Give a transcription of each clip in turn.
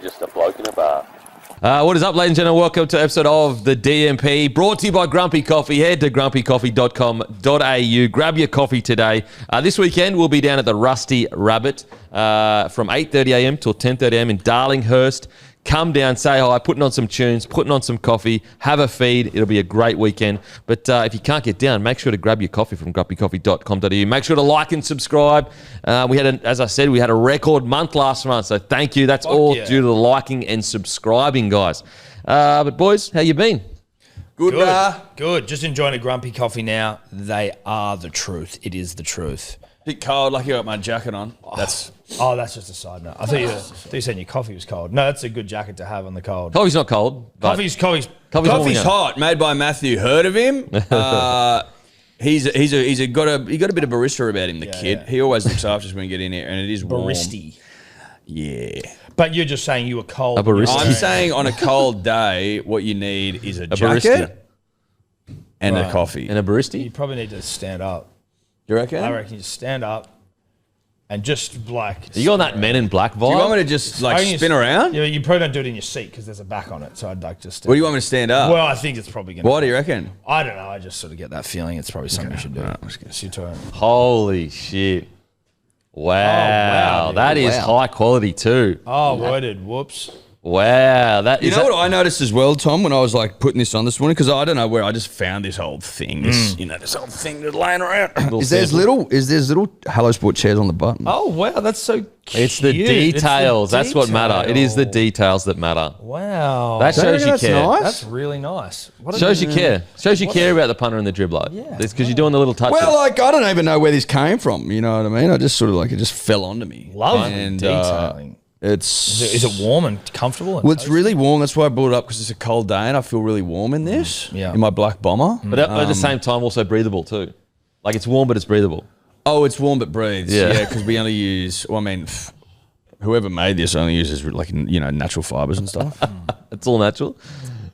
just a bloke in a bar. What is up, ladies and gentlemen? Welcome to episode of the DMP, brought to you by Grumpy Coffee. Head to grumpycoffee.com.au. Grab your coffee today. This weekend, we'll be down at the Rusty Rabbit from 8:30am till 10:30am in Darlinghurst. Come down, say hi, putting on some tunes, putting on some coffee, have a feed. It'll be a great weekend. But if you can't get down, make sure to grab your coffee from grumpycoffee.com.au. Make sure to like and subscribe. As I said, we had a record month last month, so thank you. That's all due to the liking and subscribing, guys. But boys, how you been? Good. Just enjoying a grumpy coffee now. They are the truth. It is the truth. Bit cold, like you got my jacket on. That's just a side note. I thought you said your coffee was cold. No, that's a good jacket to have on the cold. Coffee's not cold. Coffee's Coffee's hot. Made by Matthew. Heard of him? He's got a bit of barista about him. The kid. Yeah. He always looks after us when we get in here, and it is warm. Baristy. Yeah. But you're just saying you were cold. A barista. I'm saying on a cold day, what you need is a jacket and a coffee. And a barista? You probably need to stand up. You reckon? I reckon you stand up and just like. Are you on that Men in Black vibe? Do you want me to just spin around? Yeah, you probably don't do it in your seat because there's a back on it. So I'd like just. What do you want me to stand up? Well, I think it's probably going to. What do you reckon? I don't know. I just sort of get that feeling. It's probably something you should do. Right, I'm just gonna It's your turn. Holy shit. Wow. dude. That is high quality too. Oh, worded. Whoops. Wow. You know what I noticed as well, Tom, when I was like putting this on this morning, because I don't know where I just found this whole thing, this whole thing that's laying around. Is there little Hello Sport chairs on the button? Oh, wow. That's so cute. It's the details. That's what matter. It is the details that matter. Wow. That shows you care. Nice? That's really nice. Shows you care. Shows you care about the punter and the dribbler. Yeah. It's because you're doing the little touches. Well, I don't even know where this came from. You know what I mean? I just sort of it just fell onto me. Lovely detailing. Is it warm and comfortable? Well, it's really warm. That's why I brought it up, because it's a cold day and I feel really warm in this. Yeah. In my black bomber. But at the same time, also breathable too. Like it's warm, but it's breathable. Oh, it's warm but breathes. Yeah. Yeah, because we only use. Well, I mean, whoever made this only uses natural fibers and stuff. It's all natural.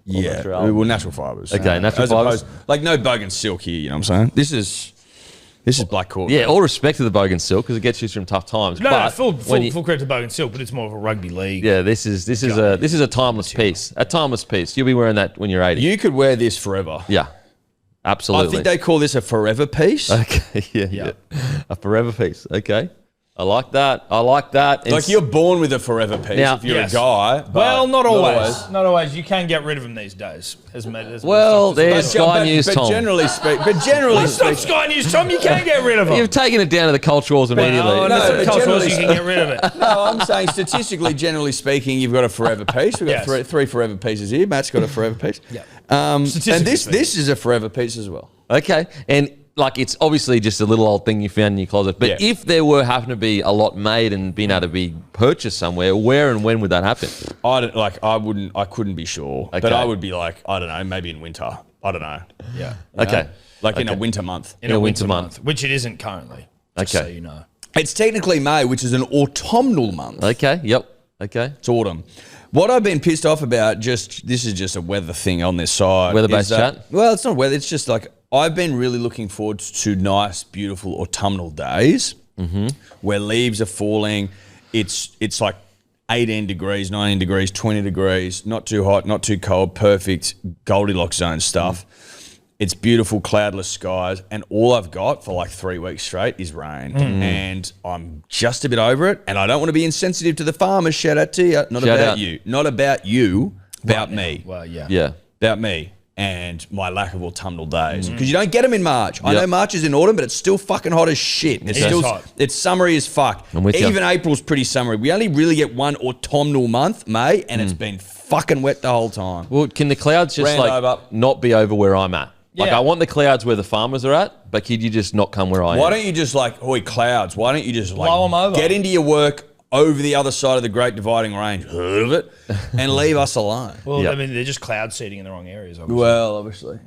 Yeah. natural. Well, natural fibers. Okay, natural As fibers. opposed, no bogan silk here. You know what I'm saying? This is black cord. Yeah, all respect to the bogan silk because it gets you through tough times. No, but full when credit to Bogan Silk, but it's more of a rugby league. Yeah, this is a timeless piece. A timeless piece. You'll be wearing that when you're 80. You could wear this forever. Yeah, absolutely. I think they call this a forever piece. Okay, yeah. A forever piece. Okay. I like that. Like you're born with a forever piece if you're a guy. But Well, not always. Not always. You can get rid of them these days. Well, there's Sky News, but Tom. generally speaking, It's not Sky News, Tom. You can get rid of them. You've taken it down to the culturals immediately. No, but you can get rid of it. No, I'm saying statistically, generally speaking, you've got a forever piece. We've got Yes. three forever pieces here. Matt's got a forever piece. Yeah. And Statistically this is a forever piece as well. Okay. And it's obviously just a little old thing you found in your closet. But if there were happen to be a lot made and being able to be purchased somewhere, where and when would that happen? I couldn't be sure. Okay. But I would be I don't know, maybe in winter. I don't know. Yeah. Okay. In a winter month. In a winter month. Which it isn't currently. Just Okay. so you know. It's technically May, which is an autumnal month. Okay. Yep. Okay. It's autumn. What I've been pissed off about, this is just a weather thing on this side. Weather-based chat? Well, it's not weather. It's just I've been really looking forward to nice, beautiful autumnal days where leaves are falling. It's like 18 degrees, 19 degrees, 20 degrees, not too hot, not too cold, perfect Goldilocks zone stuff. It's beautiful, cloudless skies, and all I've got for 3 weeks straight is rain. And I'm just a bit over it, and I don't want to be insensitive to the farmers. Shout out to you. Not about you. Not about you. About me. Well, yeah. Yeah. About me and my lack of autumnal days. Because you don't get them in March. I know March is in autumn, but it's still fucking hot as shit. It's still hot. It's summery as fuck. I'm with you. Even April's pretty summery. We only really get one autumnal month, May, and it's been fucking wet the whole time. Well, can the clouds just not be over where I'm at? Like, I want the clouds where the farmers are at, but could you just not come where I am? Why don't you just clouds, why don't you just blow them over? Get into your work over the other side of the Great Dividing Range, heard of it, and leave us alone. Well, Yep. I mean, they're just cloud seeding in the wrong areas, obviously. Well, obviously.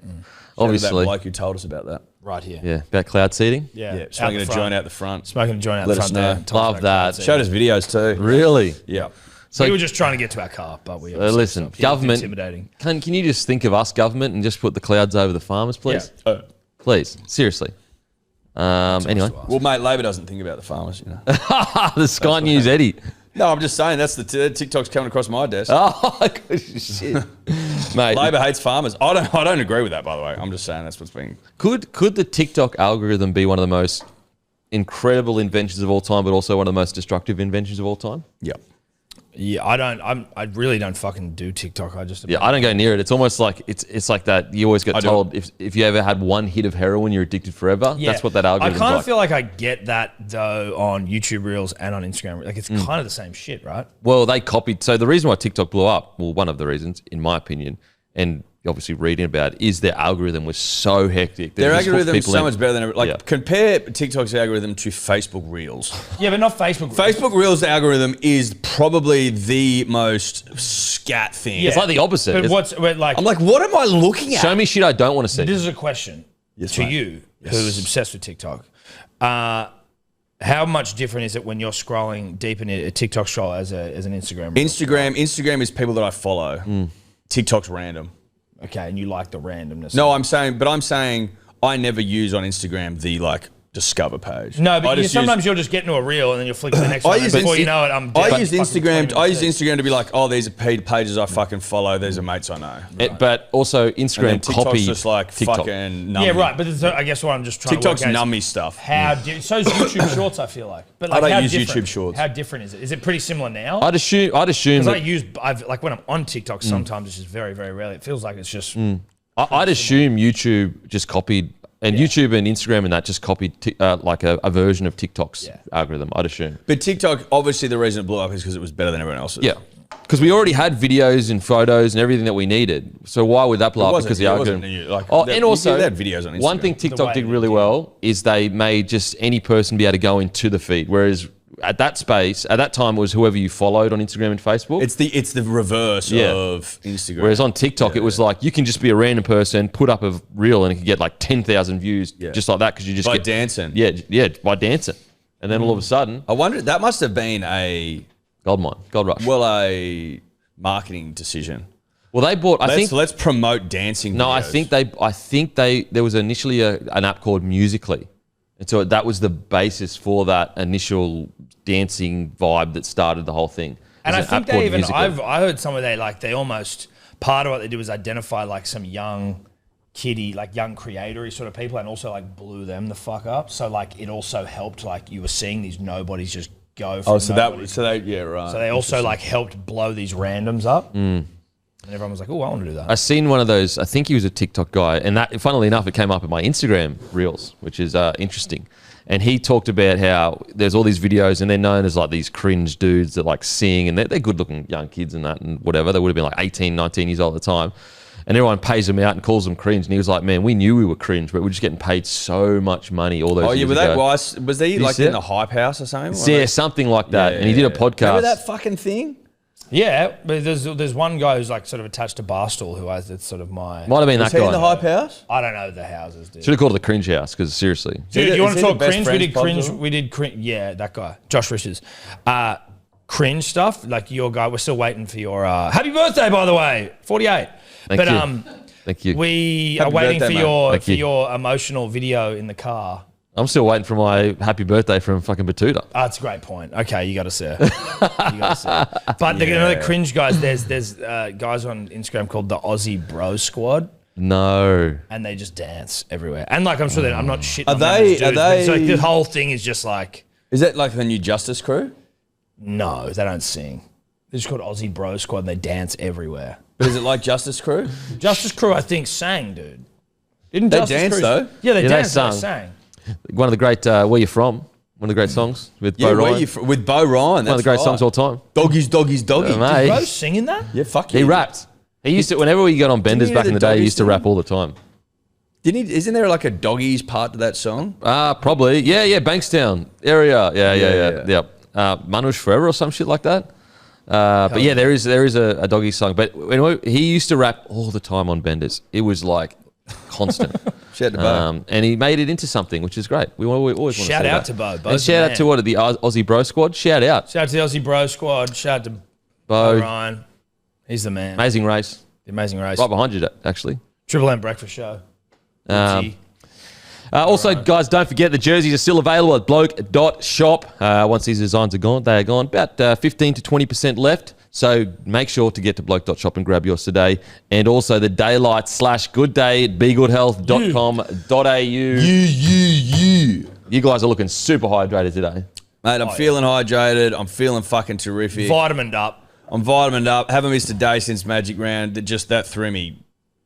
Obviously. That bloke who told us about that. Right here. Yeah, about cloud seeding? Yeah. Smoking a joint out the front. Smoking a joint out Let the us front there. know. Tell us Love about that. cloud seeding. Showed us videos too. Really? Yeah. So, we were just trying to get to our car, but we listen, government, intimidating. Can you just think of us, government, and just put the clouds over the farmers, please? Yeah. Please, seriously. Anyway. Well, mate, Labor doesn't think about the farmers, you know. The Sky News Eddy. No, I'm just saying that's the TikTok's coming across my desk. Oh, shit. Mate. Labor hates farmers. I don't agree with that, by the way. I'm just saying that's what's being. Could the TikTok algorithm be one of the most incredible inventions of all time, but also one of the most destructive inventions of all time? Yeah. Yeah, I really don't fucking do TikTok. I don't go near it. It's almost like it's like that. You always get told if you ever had one hit of heroin, you're addicted forever. Yeah. That's what that algorithm. I kind of feel like I get that though on YouTube Reels and on Instagram. Like it's kind of the same shit, right? Well, they copied. So the reason why TikTok blew up, well, one of the reasons, in my opinion, and obviously reading about it, is their algorithm was so hectic. Their algorithm is so much better than compare TikTok's algorithm to Facebook Reels. Yeah, but not Facebook. Facebook Reels algorithm is probably the most scat thing. Yeah. It's like the opposite. I'm like, what am I looking at? Show me shit I don't want to see. This is a question to you, who is obsessed with TikTok. How much different is it when you're scrolling deep into a TikTok scroll as an Instagram reel? Instagram is people that I follow. TikTok's random. Okay, and you like the randomness. No, I'm saying I never use on Instagram the discover page. No, but sometimes you'll just get into a reel and then you'll flick to the next one. And before you know it, I'm dead. I use Instagram to be like, oh, these are pages I fucking follow. These are mates I know. Right. But also Instagram and TikTok's copy just like TikTok. fucking nummy. Yeah, right. But I guess what I'm just trying TikTok's to work out nummy stuff. So's YouTube Shorts, I feel like. But I don't use YouTube Shorts. How different is it? Is it pretty similar now? I'd assume Because like when I'm on TikTok, sometimes it's just very, very rarely. It feels like it's just. I'd assume YouTube just copied, and YouTube and Instagram and that just copied like a version of TikTok's algorithm, I'd assume. But TikTok, obviously the reason it blew up is because it was better than everyone else's. Yeah. Because we already had videos and photos and everything that we needed. So why would that blow up? Because the algorithm. And also, they had videos on Instagram. One thing TikTok did really well is they made just any person be able to go into the feed, whereas at that time, it was whoever you followed on Instagram and Facebook. It's the reverse of Instagram. Whereas on TikTok, it was like you can just be a random person, put up a reel, and it can get like 10,000 views just like that because you just by dancing. Yeah, by dancing, and then all of a sudden, I wonder that must have been a gold rush. Well, a marketing decision. Well, they bought. Let's promote dancing. No, videos. I think there was initially an app called Musical.ly. And so that was the basis for that initial dancing vibe that started the whole thing. And I think they even, I heard some of they almost, part of what they did was identify like some young kiddie, like young creatory sort of people and also like blew them the fuck up. So like it also helped, like you were seeing these nobodies just go from So they also like helped blow these randoms up. And everyone was like, oh, I want to do that. I seen one of those, I think he was a TikTok guy, and that, funnily enough, it came up in my Instagram Reels, which is interesting. And he talked about how there's all these videos and they're known as like these cringe dudes that like sing, and they're good looking young kids and that and whatever. They would have been like 18, 19 years old at the time. And everyone pays them out and calls them cringe. And he was like, man, we knew we were cringe, but we're just getting paid so much money all those years ago. Was he like in the Hype House or something? Yeah, something like that. And he did a podcast. Remember that fucking thing? Yeah, but there's one guy who's like sort of attached to Barstool who has it's sort of my... Might have been that guy. Was he in the Hype House? I don't know the houses, dude. Should have called it the Cringe House, because seriously. Dude, you want to talk cringe? We did cringe. Yeah, that guy. Josh Richards. Cringe stuff, like your guy. We're still waiting for your... happy birthday, by the way. 48. Thank you. Thank you. We are waiting for your emotional video in the car. I'm still waiting for my happy birthday from fucking Batuta. That's a great point. Okay, you got to see it. But the cringe guys, there's guys on Instagram called the Aussie Bro Squad. No. And they just dance everywhere. And like, I'm sure that I'm not shitting Are on they? them as dudes, but it's like the whole thing is just like... Is that like the new Justice Crew? No, they don't sing. They're just called Aussie Bro Squad and they dance everywhere. But is it like Justice Crew? Justice Crew, I think, sang, dude. Didn't they Justice dance Crew, Yeah, though? they danced. sang. They sang. One of the great, Where You From? One of the great songs with Bo Ryan. With Bo Ryan. One of the great songs of all time. Doggies, doggies, doggies. Mate. Did Bo sing in that? Yeah, fuck yeah. He rapped. He used to, whenever we got on Benders back in the day, he used to rap all the time. Didn't he? Isn't there like a doggies part to that song? Probably. Yeah, Bankstown area. Yeah. Manush Forever or some shit like that. But yeah, there is a doggy song. But he used to rap all the time on Benders. It was like constant. Shout out to Bo. And he made it into something, which is great. We always want to shout say out that. to Bo. And shout out to the Aussie Bro Squad. Shout out. Shout out to the Aussie Bro Squad. Shout out to Bo Ryan. He's the man. Amazing race. The amazing race. Right behind you, actually. Triple M Breakfast Show. Also, guys, don't forget the jerseys are still available at bloke.shop. Once these designs are gone, they are gone. About 15 to 20% left. So make sure to get to bloke.shop and grab yours today. And also the daylight/good day at begoodhealth.com.au. You guys are looking super hydrated today. Mate, I'm feeling hydrated. I'm feeling fucking terrific. Vitamined up. I'm vitamined up. Haven't missed a day since Magic Round. That threw me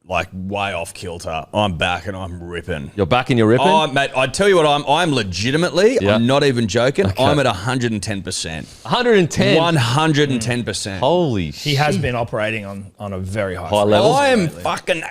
like way off kilter. I'm back and I'm ripping. You're back and you're ripping? Oh, mate, I tell you what, I'm legitimately, I'm not even joking, I'm at 110%. 110? 110%. Holy shit. He has been operating on a very high level. I am fucking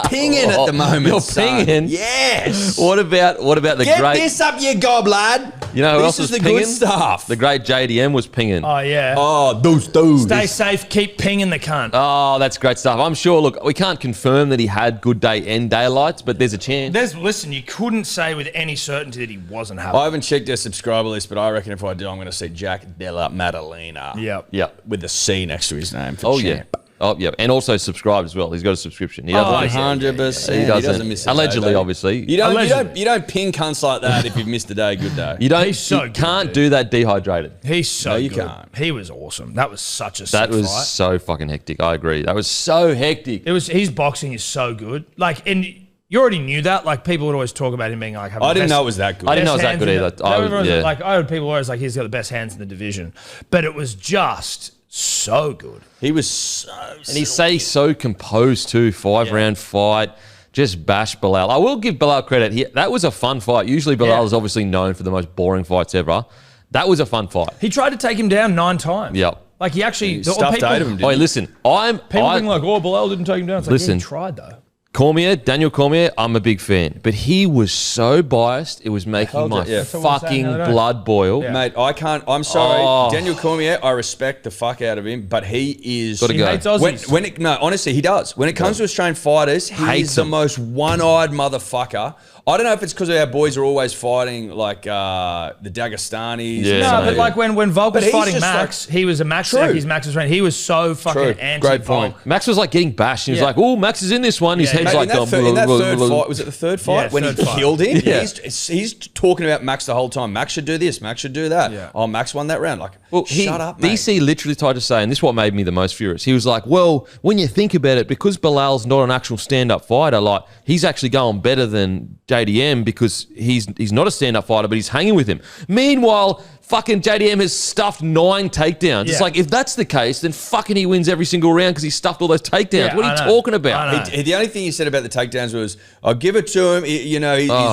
pinging at the moment. You're son. pinging? Yes. What about the Get great... this up your gob, lad. You know who else This was is the pinging? good stuff. The great JDM was pinging. Oh, yeah. Oh, those. Stay safe. Keep pinging the cunt. Oh, that's great stuff. I'm sure, look, we can't confirm that he had good day and daylights, but there's a chance. Listen, you couldn't say with any certainty that he wasn't having. I haven't checked their subscriber list, but I reckon if I do, I'm going to see Jack Della Maddalena. Yep. With the C next to his name. For Oh, champ. yeah. Oh, yeah. And also subscribe as well. He's got a subscription. He doesn't. 100%. He doesn't miss a day, allegedly, baby. obviously. You don't ping cunts like that if you've missed a day, good day. You don't. He's so you good, can't dude. do that dehydrated. He's so No, you good. can't. He was awesome. That was such a That sick was fight. so fucking hectic. I agree. That was so hectic. His boxing is so good. Like, and you already knew that. Like, people would always talk about him being like, having I didn't the best- know it was that good. I didn't know it was that hands good in either. the- I everyone was yeah. Like, I heard people always like, he's got the best hands in the division. But it was just so good. He was so. And he stays so composed too. 5-round fight. Just bash Bilal. I will give Bilal credit. That was a fun fight. Usually Bilal is obviously known for the most boring fights ever. That was a fun fight. He tried to take him down 9 times. Yep. Like, he actually... He stuffed people, 8 of them, didn't Oh, he? listen. People being like, oh, Bilal didn't take him down. It's like, Listen. he tried, though. Daniel Cormier, I'm a big fan. But he was so biased, it was making my That's what I'm saying fucking the other day. blood boil. Mate, I can't. I'm sorry. Oh. Daniel Cormier, I respect the fuck out of him, but he is. Gotta He go. hates Aussies. No, honestly, he does. When it comes to Australian fighters, Hates he's the them. most one-eyed motherfucker. I don't know if it's because our boys are always fighting like the Dagestanis. Yeah. No, Yeah. but like when Volk was But he's fighting just Max, he was a Max. True. Like, he's Max's friend. He was so fucking anti Great point. Max was like getting bashed. He was Yeah. like, oh, Max is in this one. His Yeah. head's Mate, like... in that third fight, was it the third fight Yeah, when he third fight. killed him? Yeah. He's talking about Max the whole time. Max should do this. Max should do that. Yeah. Oh, Max won that round. Like, Well, shut up, mate. DC literally tried to say, and this is what made me the most furious. He was like, well, when you think about it, because Bilal's not an actual stand-up fighter, like, he's actually going better than JDM because he's not a stand-up fighter, but he's hanging with him. Meanwhile, fucking JDM has stuffed 9 takedowns. It's Yeah. like, if that's the case, then fucking he wins every single round because he stuffed all those takedowns. Yeah, what are you I know. talking about? I know. The only thing he said about the takedowns was, "I'll give it to him." He's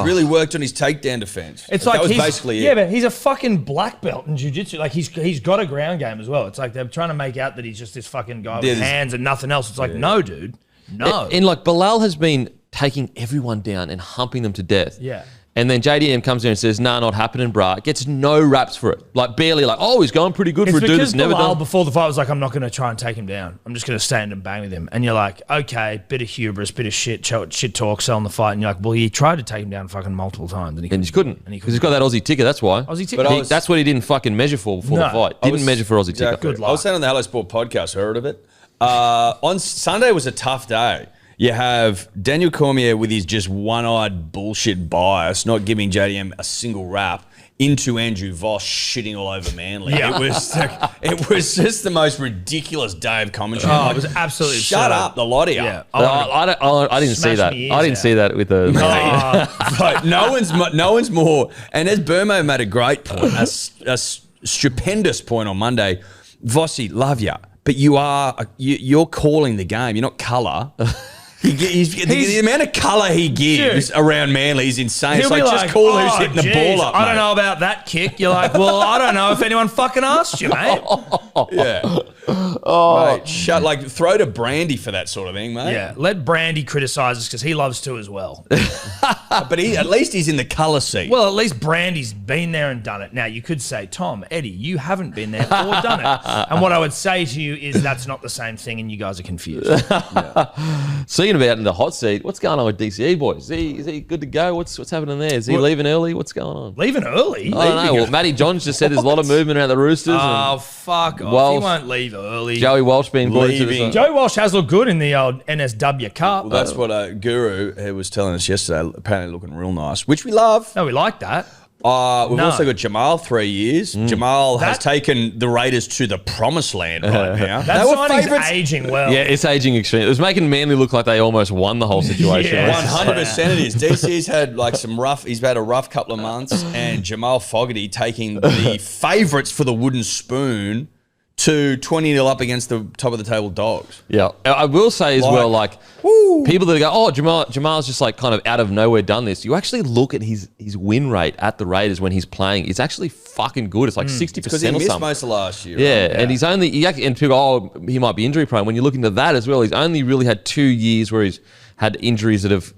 really worked on his takedown defense. It's that like was he's basically yeah, it. but he's a fucking black belt in jiu-jitsu. Like he's got a ground game as well. It's like they're trying to make out that he's just this fucking guy with hands and nothing else. It's like, no, dude, no. And like, Bilal has been taking everyone down and humping them to death. Yeah. And then JDM comes in and says, nah, not happening, bruh. Gets no raps for it. Like, barely like, oh, he's going pretty good for a dude that's never Bilal done. before the fight was like, I'm not going to try and take him down. I'm just going to stand and bang with him. And you're like, okay, bit of hubris, bit of shit talk, selling the fight. And you're like, well, he tried to take him down fucking multiple times. And he couldn't. Because he's got that Aussie ticker, that's why. Aussie ticker. But That's what he didn't fucking measure for before the No. fight. Didn't measure for Aussie ticker. Good luck. I was saying on the Hello Sport podcast, heard of it. On Sunday was a tough day. You have Daniel Cormier with his just one-eyed bullshit bias, not giving JDM a single rap, into Andrew Voss shitting all over Manly. Yeah. It was just the most ridiculous day of commentary. Oh, it was absolutely shut absurd. up, the lot of you. Yeah. I didn't see Smash that. me ears I didn't out. see that with the... Like, no one's more. And as Burmo made a great point, a stupendous point on Monday. Vossi, love ya, but you're calling the game. You're not colour. The amount of colour he gives around Manly is insane. It's He'll like, be just call who's hitting the geez, ball up. I don't mate. know about that kick. You're like, well, I don't know if anyone fucking asked you, mate. Yeah. Mate, like throw to Brandy for that sort of thing, mate. Yeah, let Brandy criticise us because he loves to as well. But at least he's in the colour seat. Well, at least Brandy's been there and done it. Now, you could say, Tom, Eddie, you haven't been there or done it. And what I would say to you is that's not the same thing and you guys are confused. Seeing about in the hot seat, what's going on with DCE, boys? Is he good to go? What's happening there? Is he leaving early? What's going on? Leaving early? I don't know. Well, Matty Johns just said there's a lot of movement around the Roosters. Oh, and fuck off. Well, he won't leave early. really. Joey Walsh being brought into this. Joey Walsh has looked good in the old NSW Cup. Well, that's what Guru was telling us yesterday. Apparently looking real nice, which we love. No, we like that. We've also got Jamal, 3 years. Jamal has That- taken the Raiders to the promised land right now. That They were signing's favourites. aging well. Yeah, it's aging extremely. It was making Manly look like they almost won the whole situation. Yeah. 100% it is. DC's had like he's had a rough couple of months, and Jamal Fogarty taking the favourites for the wooden spoon to 20-0 up against the top of the table Dogs. Yeah, I will say as well, like people that go, oh, Jamal's just like kind of out of nowhere done this. You actually look at his win rate at the Raiders when he's playing. It's actually fucking good. It's like 60% Because he or missed something. most of last year. Yeah, right? and and people go, oh, he might be injury prone. When you look into that as well, he's only really had 2 years where he's had injuries that have,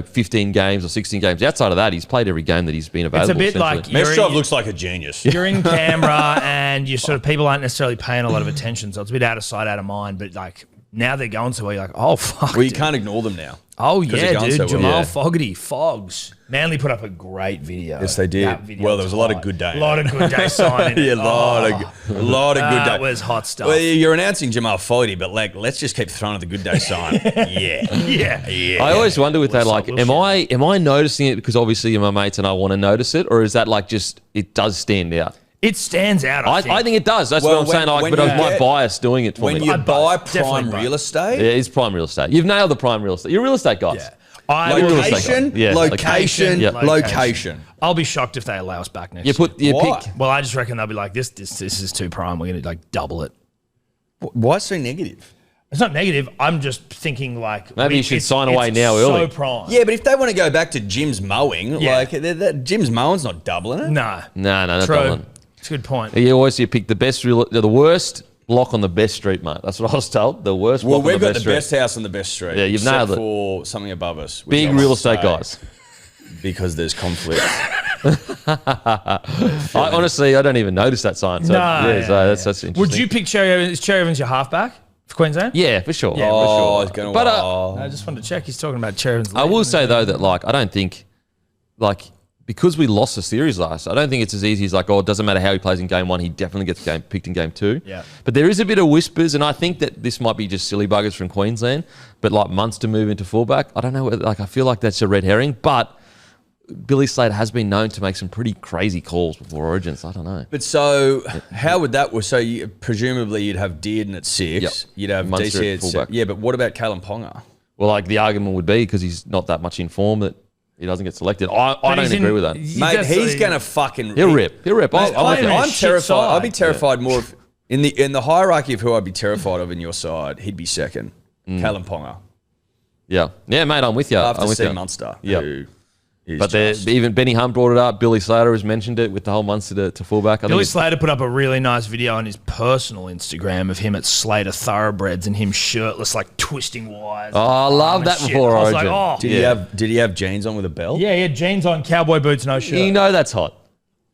15 games or 16 games. Outside of that, he's played every game that he's been available. It's a bit like Mestrov looks like a genius. you're in Canberra and you sort of people aren't necessarily paying a lot of attention, so it's a bit out of sight, out of mind. But like now they're going to where you're like, oh fuck. Well, you dude. can't ignore them now. Oh 'Cause they're yeah, going dude. so well. Jamal Yeah. Fogarty, Fogs. Manly put up a great video. Yes, they did. That video Well, there was a lot of hot. good day. A lot of good day signing. Yeah, a lot of good day. That was hot stuff. Well, you're announcing Jamal Fogarty, but like, let's just keep throwing at the good day sign. Yeah. I always wonder with that, What's like, up, am I noticing it because obviously you're my mates and I want to notice it, or is that like just it does stand out? It stands out. I think it does. That's Well, what I'm saying. Like, when but it you was my get- bias doing it for When me. you I buy both. Definitely prime both. real estate, Yeah, it's prime real estate. You've nailed the prime real estate. You're real estate guys. Yeah. I will- real estate location, guy. Yeah, location, Yeah. location. I'll be shocked if they allow us back next You year. put you Why? pick. Well, I just reckon they'll be like, this is too prime. We're going to like double it. Why so negative? It's not negative. I'm just thinking like Maybe you should it's- sign away it's now early. So prime. Yeah, but if they want to go back to Jim's mowing, Yeah. like Jim's mowing's not doubling it. No. No, not True. doubling. It's a good point. You pick the best the worst block on the best street, mate. That's what I was told. The worst Well, block on we've the got best the street. best house on the best street. Yeah, you've except nailed it. for something above us. which Big I real must estate say, guys. Because there's conflict. I honestly don't even notice that sign. So, that's interesting. Would you pick Cherry Evans? Is Cherry Evans your halfback for Queensland? Yeah, for sure. Yeah, for Oh, sure. it's going to But, I just wanted to check. He's talking about Cherry Evans. I will say though that like I don't think like because we lost the series last, I don't think it's as easy as like, oh, it doesn't matter how he plays in game one, he definitely gets picked in game two. Yeah. But there is a bit of whispers, and I think that this might be just silly buggers from Queensland, but like Munster move into fullback, I don't know, like I feel like that's a red herring, but Billy Slater has been known to make some pretty crazy calls before Origins. I don't know. But so, how would that work? So, presumably you'd have Dearden at 6. Yep. You'd have Munster DC at at fullback. 7. Yeah, but what about Callum Ponga? Well, like the argument would be because he's not that much in form that he doesn't get selected. I don't agree with that. Mate, he's going to fucking... He'll rip. He'll rip. Mate, I'm shit terrified. side. I'd be terrified more if... In the hierarchy of who I'd be terrified of in your side, he'd be second. Callum Ponga. Yeah. Yeah, mate, I'm with you. After I'm with C. you. Munster, Yeah. who is But just... even Benny Hunt brought it up. Billy Slater has mentioned it with the whole Munster to fullback. I Billy think Slater put up a really nice video on his personal Instagram of him at Slater Thoroughbreds and him shirtless, like twisting wires. Oh, I love that shit. before I was Origin. like, oh. Did he have jeans on with a belt? Yeah, he had jeans on, cowboy boots, no shirt. you know that's hot.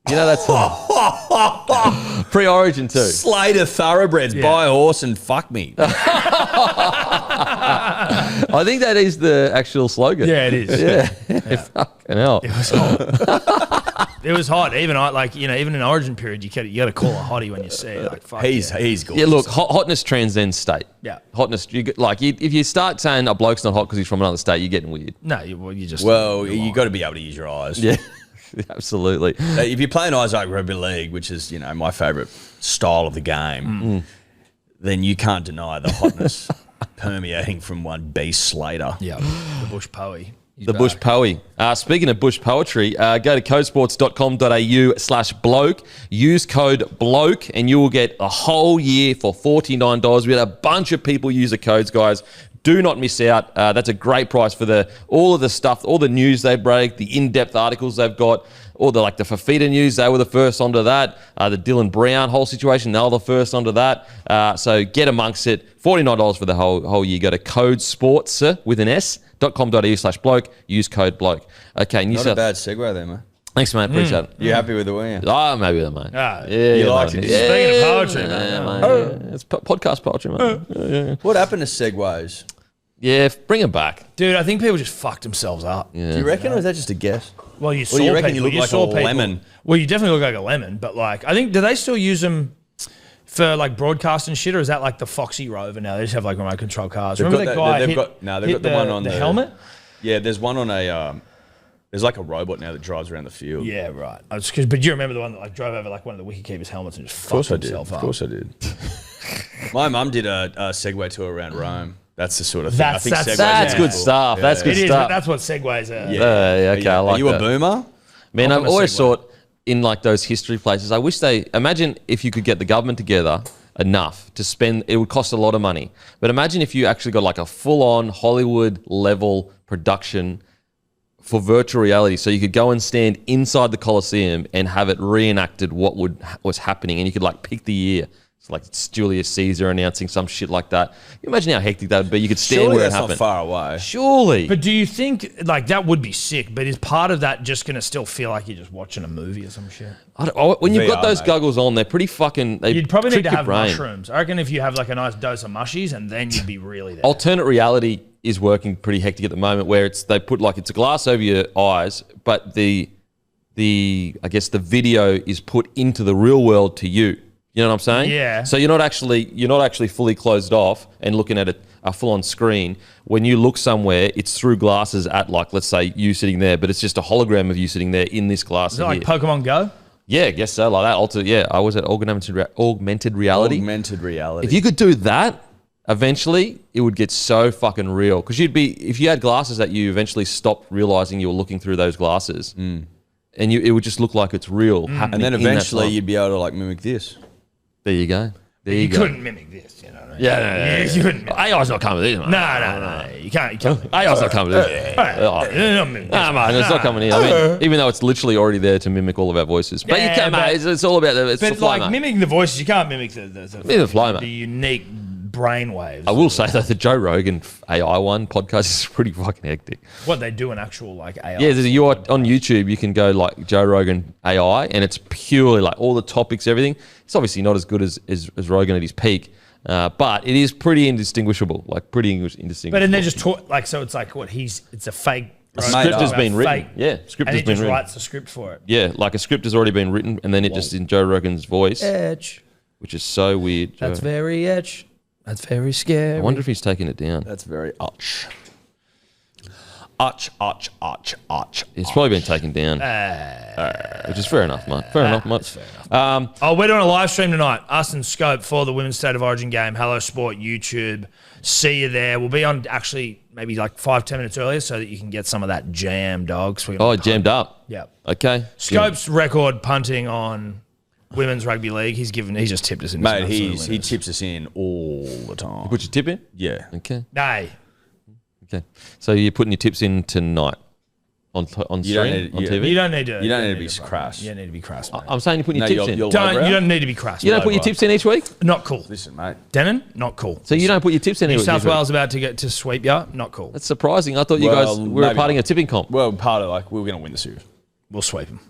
You know that's hot. Pre-Origin too. Slater Thoroughbreds, buy a horse and fuck me. I think that is the actual slogan. Yeah, it is. Yeah. Fucking hell. It was hot. It was hot. Even even in Origin period, you got to call a hottie when you see it. Like, fuck He's yeah. good. Yeah, look, hotness transcends state. Yeah. Hotness, if you start saying a bloke's not hot because he's from another state, you're getting weird. No, you just you got to be able to use your eyes. Yeah, absolutely. If you're playing Isaac Rugby League, which is my favourite style of the game, then you can't deny the hotness permeating from one beast Slater. Yeah, the Bush Poey. He's The back. Bush Poey. Speaking of Bush Poetry, go to codesports.com.au/bloke. Use code BLOKE and you will get a whole year for $49. We had a bunch of people use the codes, guys. Do not miss out. That's a great price for all of the stuff, all the news they break, the in-depth articles they've got, all the Fafita news. They were the first onto that. The Dylan Brown whole situation, they were the first onto that. So get amongst it. $49 for the whole year. Go to codesports with an s.com.au/bloke. Use code BLOKE. Okay, New Not a South. bad segue there, mate. Thanks, mate. Appreciate it. You happy with it, weren't you? Oh, maybe that, mate. Ah, you liked it. Speaking of poetry, man. Yeah. It's podcast poetry, mate. What happened to segues? Yeah, bring it back. Dude, I think people just fucked themselves up. Yeah. Do you reckon, or is that just a guess? Well, you saw you reckon people. you look like saw a lemon? Well, you definitely look like a lemon, but I think, do they still use them for like broadcast and shit, or is that like the Foxy Rover now? They just have like remote control cars. They've Remember got that that- guy? they've got the one on the the- helmet. Yeah, there's one on a. There's like a robot now that drives around the field. Yeah, right. But do you remember the one that like drove over like one of the wicketkeepers' helmets and just fucked himself up? Of course I did. My mum did a Segway tour around Rome. That's the sort of thing. That's- I think that's- Segways That's are good cool. stuff. That's It good is, but stuff. that's what Segways are. Yeah, okay, I like Are you that. a boomer? Man, I'm I've on a always Segway. thought in like those history places, I wish they imagine if you could get the government together enough to spend, it would cost a lot of money. But imagine if you actually got like a full-on Hollywood level production for virtual reality, so you could go and stand inside the Colosseum and have it reenacted what was happening, and you could like pick the year. So like it's Julius Caesar announcing some shit like that. Can you imagine how hectic that would be? You could stand Surely where it that's not happened. far away. Surely. But do you think like that would be sick? But is part of that just gonna still feel like you're just watching a movie or some shit? When you've got VR, those mate. goggles on, they're pretty fucking. They You'd probably need trick to your have brain. mushrooms. I reckon if you have like a nice dose of mushies, and then you'd be really there. Alternate reality is working pretty hectic at the moment, where they put like it's a glass over your eyes, but the I guess the video is put into the real world to you. You know what I'm saying? Yeah. So you're not actually fully closed off and looking at a full on screen. When you look somewhere, it's through glasses at like, let's say you sitting there, but it's just a hologram of you sitting there in this glass. Is it like Pokemon Go? Yeah, I guess so. Like that. Yeah, I was at augmented reality. Augmented reality. If you could do that, eventually it would get so fucking real. Because if you had glasses that you eventually stopped realizing you were looking through those glasses, and it would just look like it's real. and then eventually you'd be able to like mimic this. There you go. There you You go. couldn't mimic this, you know what I mean? Yeah, You couldn't. AI's not coming with this, man. No. You can't. AI's not coming with this. Nah, man, it's not coming in. I mean, even though it's literally already there to mimic all of our voices. But you Yeah, can, but- mate. It's all about it's the But flow, like mate. mimicking the voices, you can't mimic the flow, mate. the unique brain waves. I will say that the Joe Rogan AI one podcast is pretty fucking hectic. What they do in actual like AI. Yeah, you're on YouTube. You can go like Joe Rogan AI, and it's purely like all the topics, everything. It's obviously not as good as Rogan at his peak, but it is pretty indistinguishable. Like pretty indistinguishable. But then they just talk like so. It's like what it's a fake. a script has been written. Fake, Yeah, script and has he been just written. writes the script for it. Yeah, like a script has already been written, and then it just in Joe Rogan's voice, Etch. which is so weird. That's Joe. very etch. That's very scary. I wonder if he's taking it down. That's very Uch. It's probably been taken down, which is fair enough, mate. Fair enough, mate. We're doing a live stream tonight. Us and Scope for the Women's State of Origin game. Hello Sport YouTube. See you there. We'll be on actually maybe like 5-10 minutes earlier so that you can get some of that jam, dogs. Oh, jammed up. Yeah. Okay. Scope's record punting on Women's Rugby League. He's just tipped us in. Mate, he tips us in all the time. Put your tip in. Yeah. Okay. Nay. Okay. So you're putting your tips in tonight on You don't stream need- on you- TV. You don't need to. You don't need to be crass. You don't need to be crass, mate. I'm saying you're putting your tips in. you'll You lowbrow. don't need to be crass. You don't put your lowbrow. tips in each week. Not cool. Listen, mate. Denon, not cool. So you don't put your tips in New each South week. Wales about to get to sweep you. Not cool. That's surprising. I thought you Well, guys were maybe parting not. a tipping comp. Well, part of like we were going to win the Super. We'll sweep him,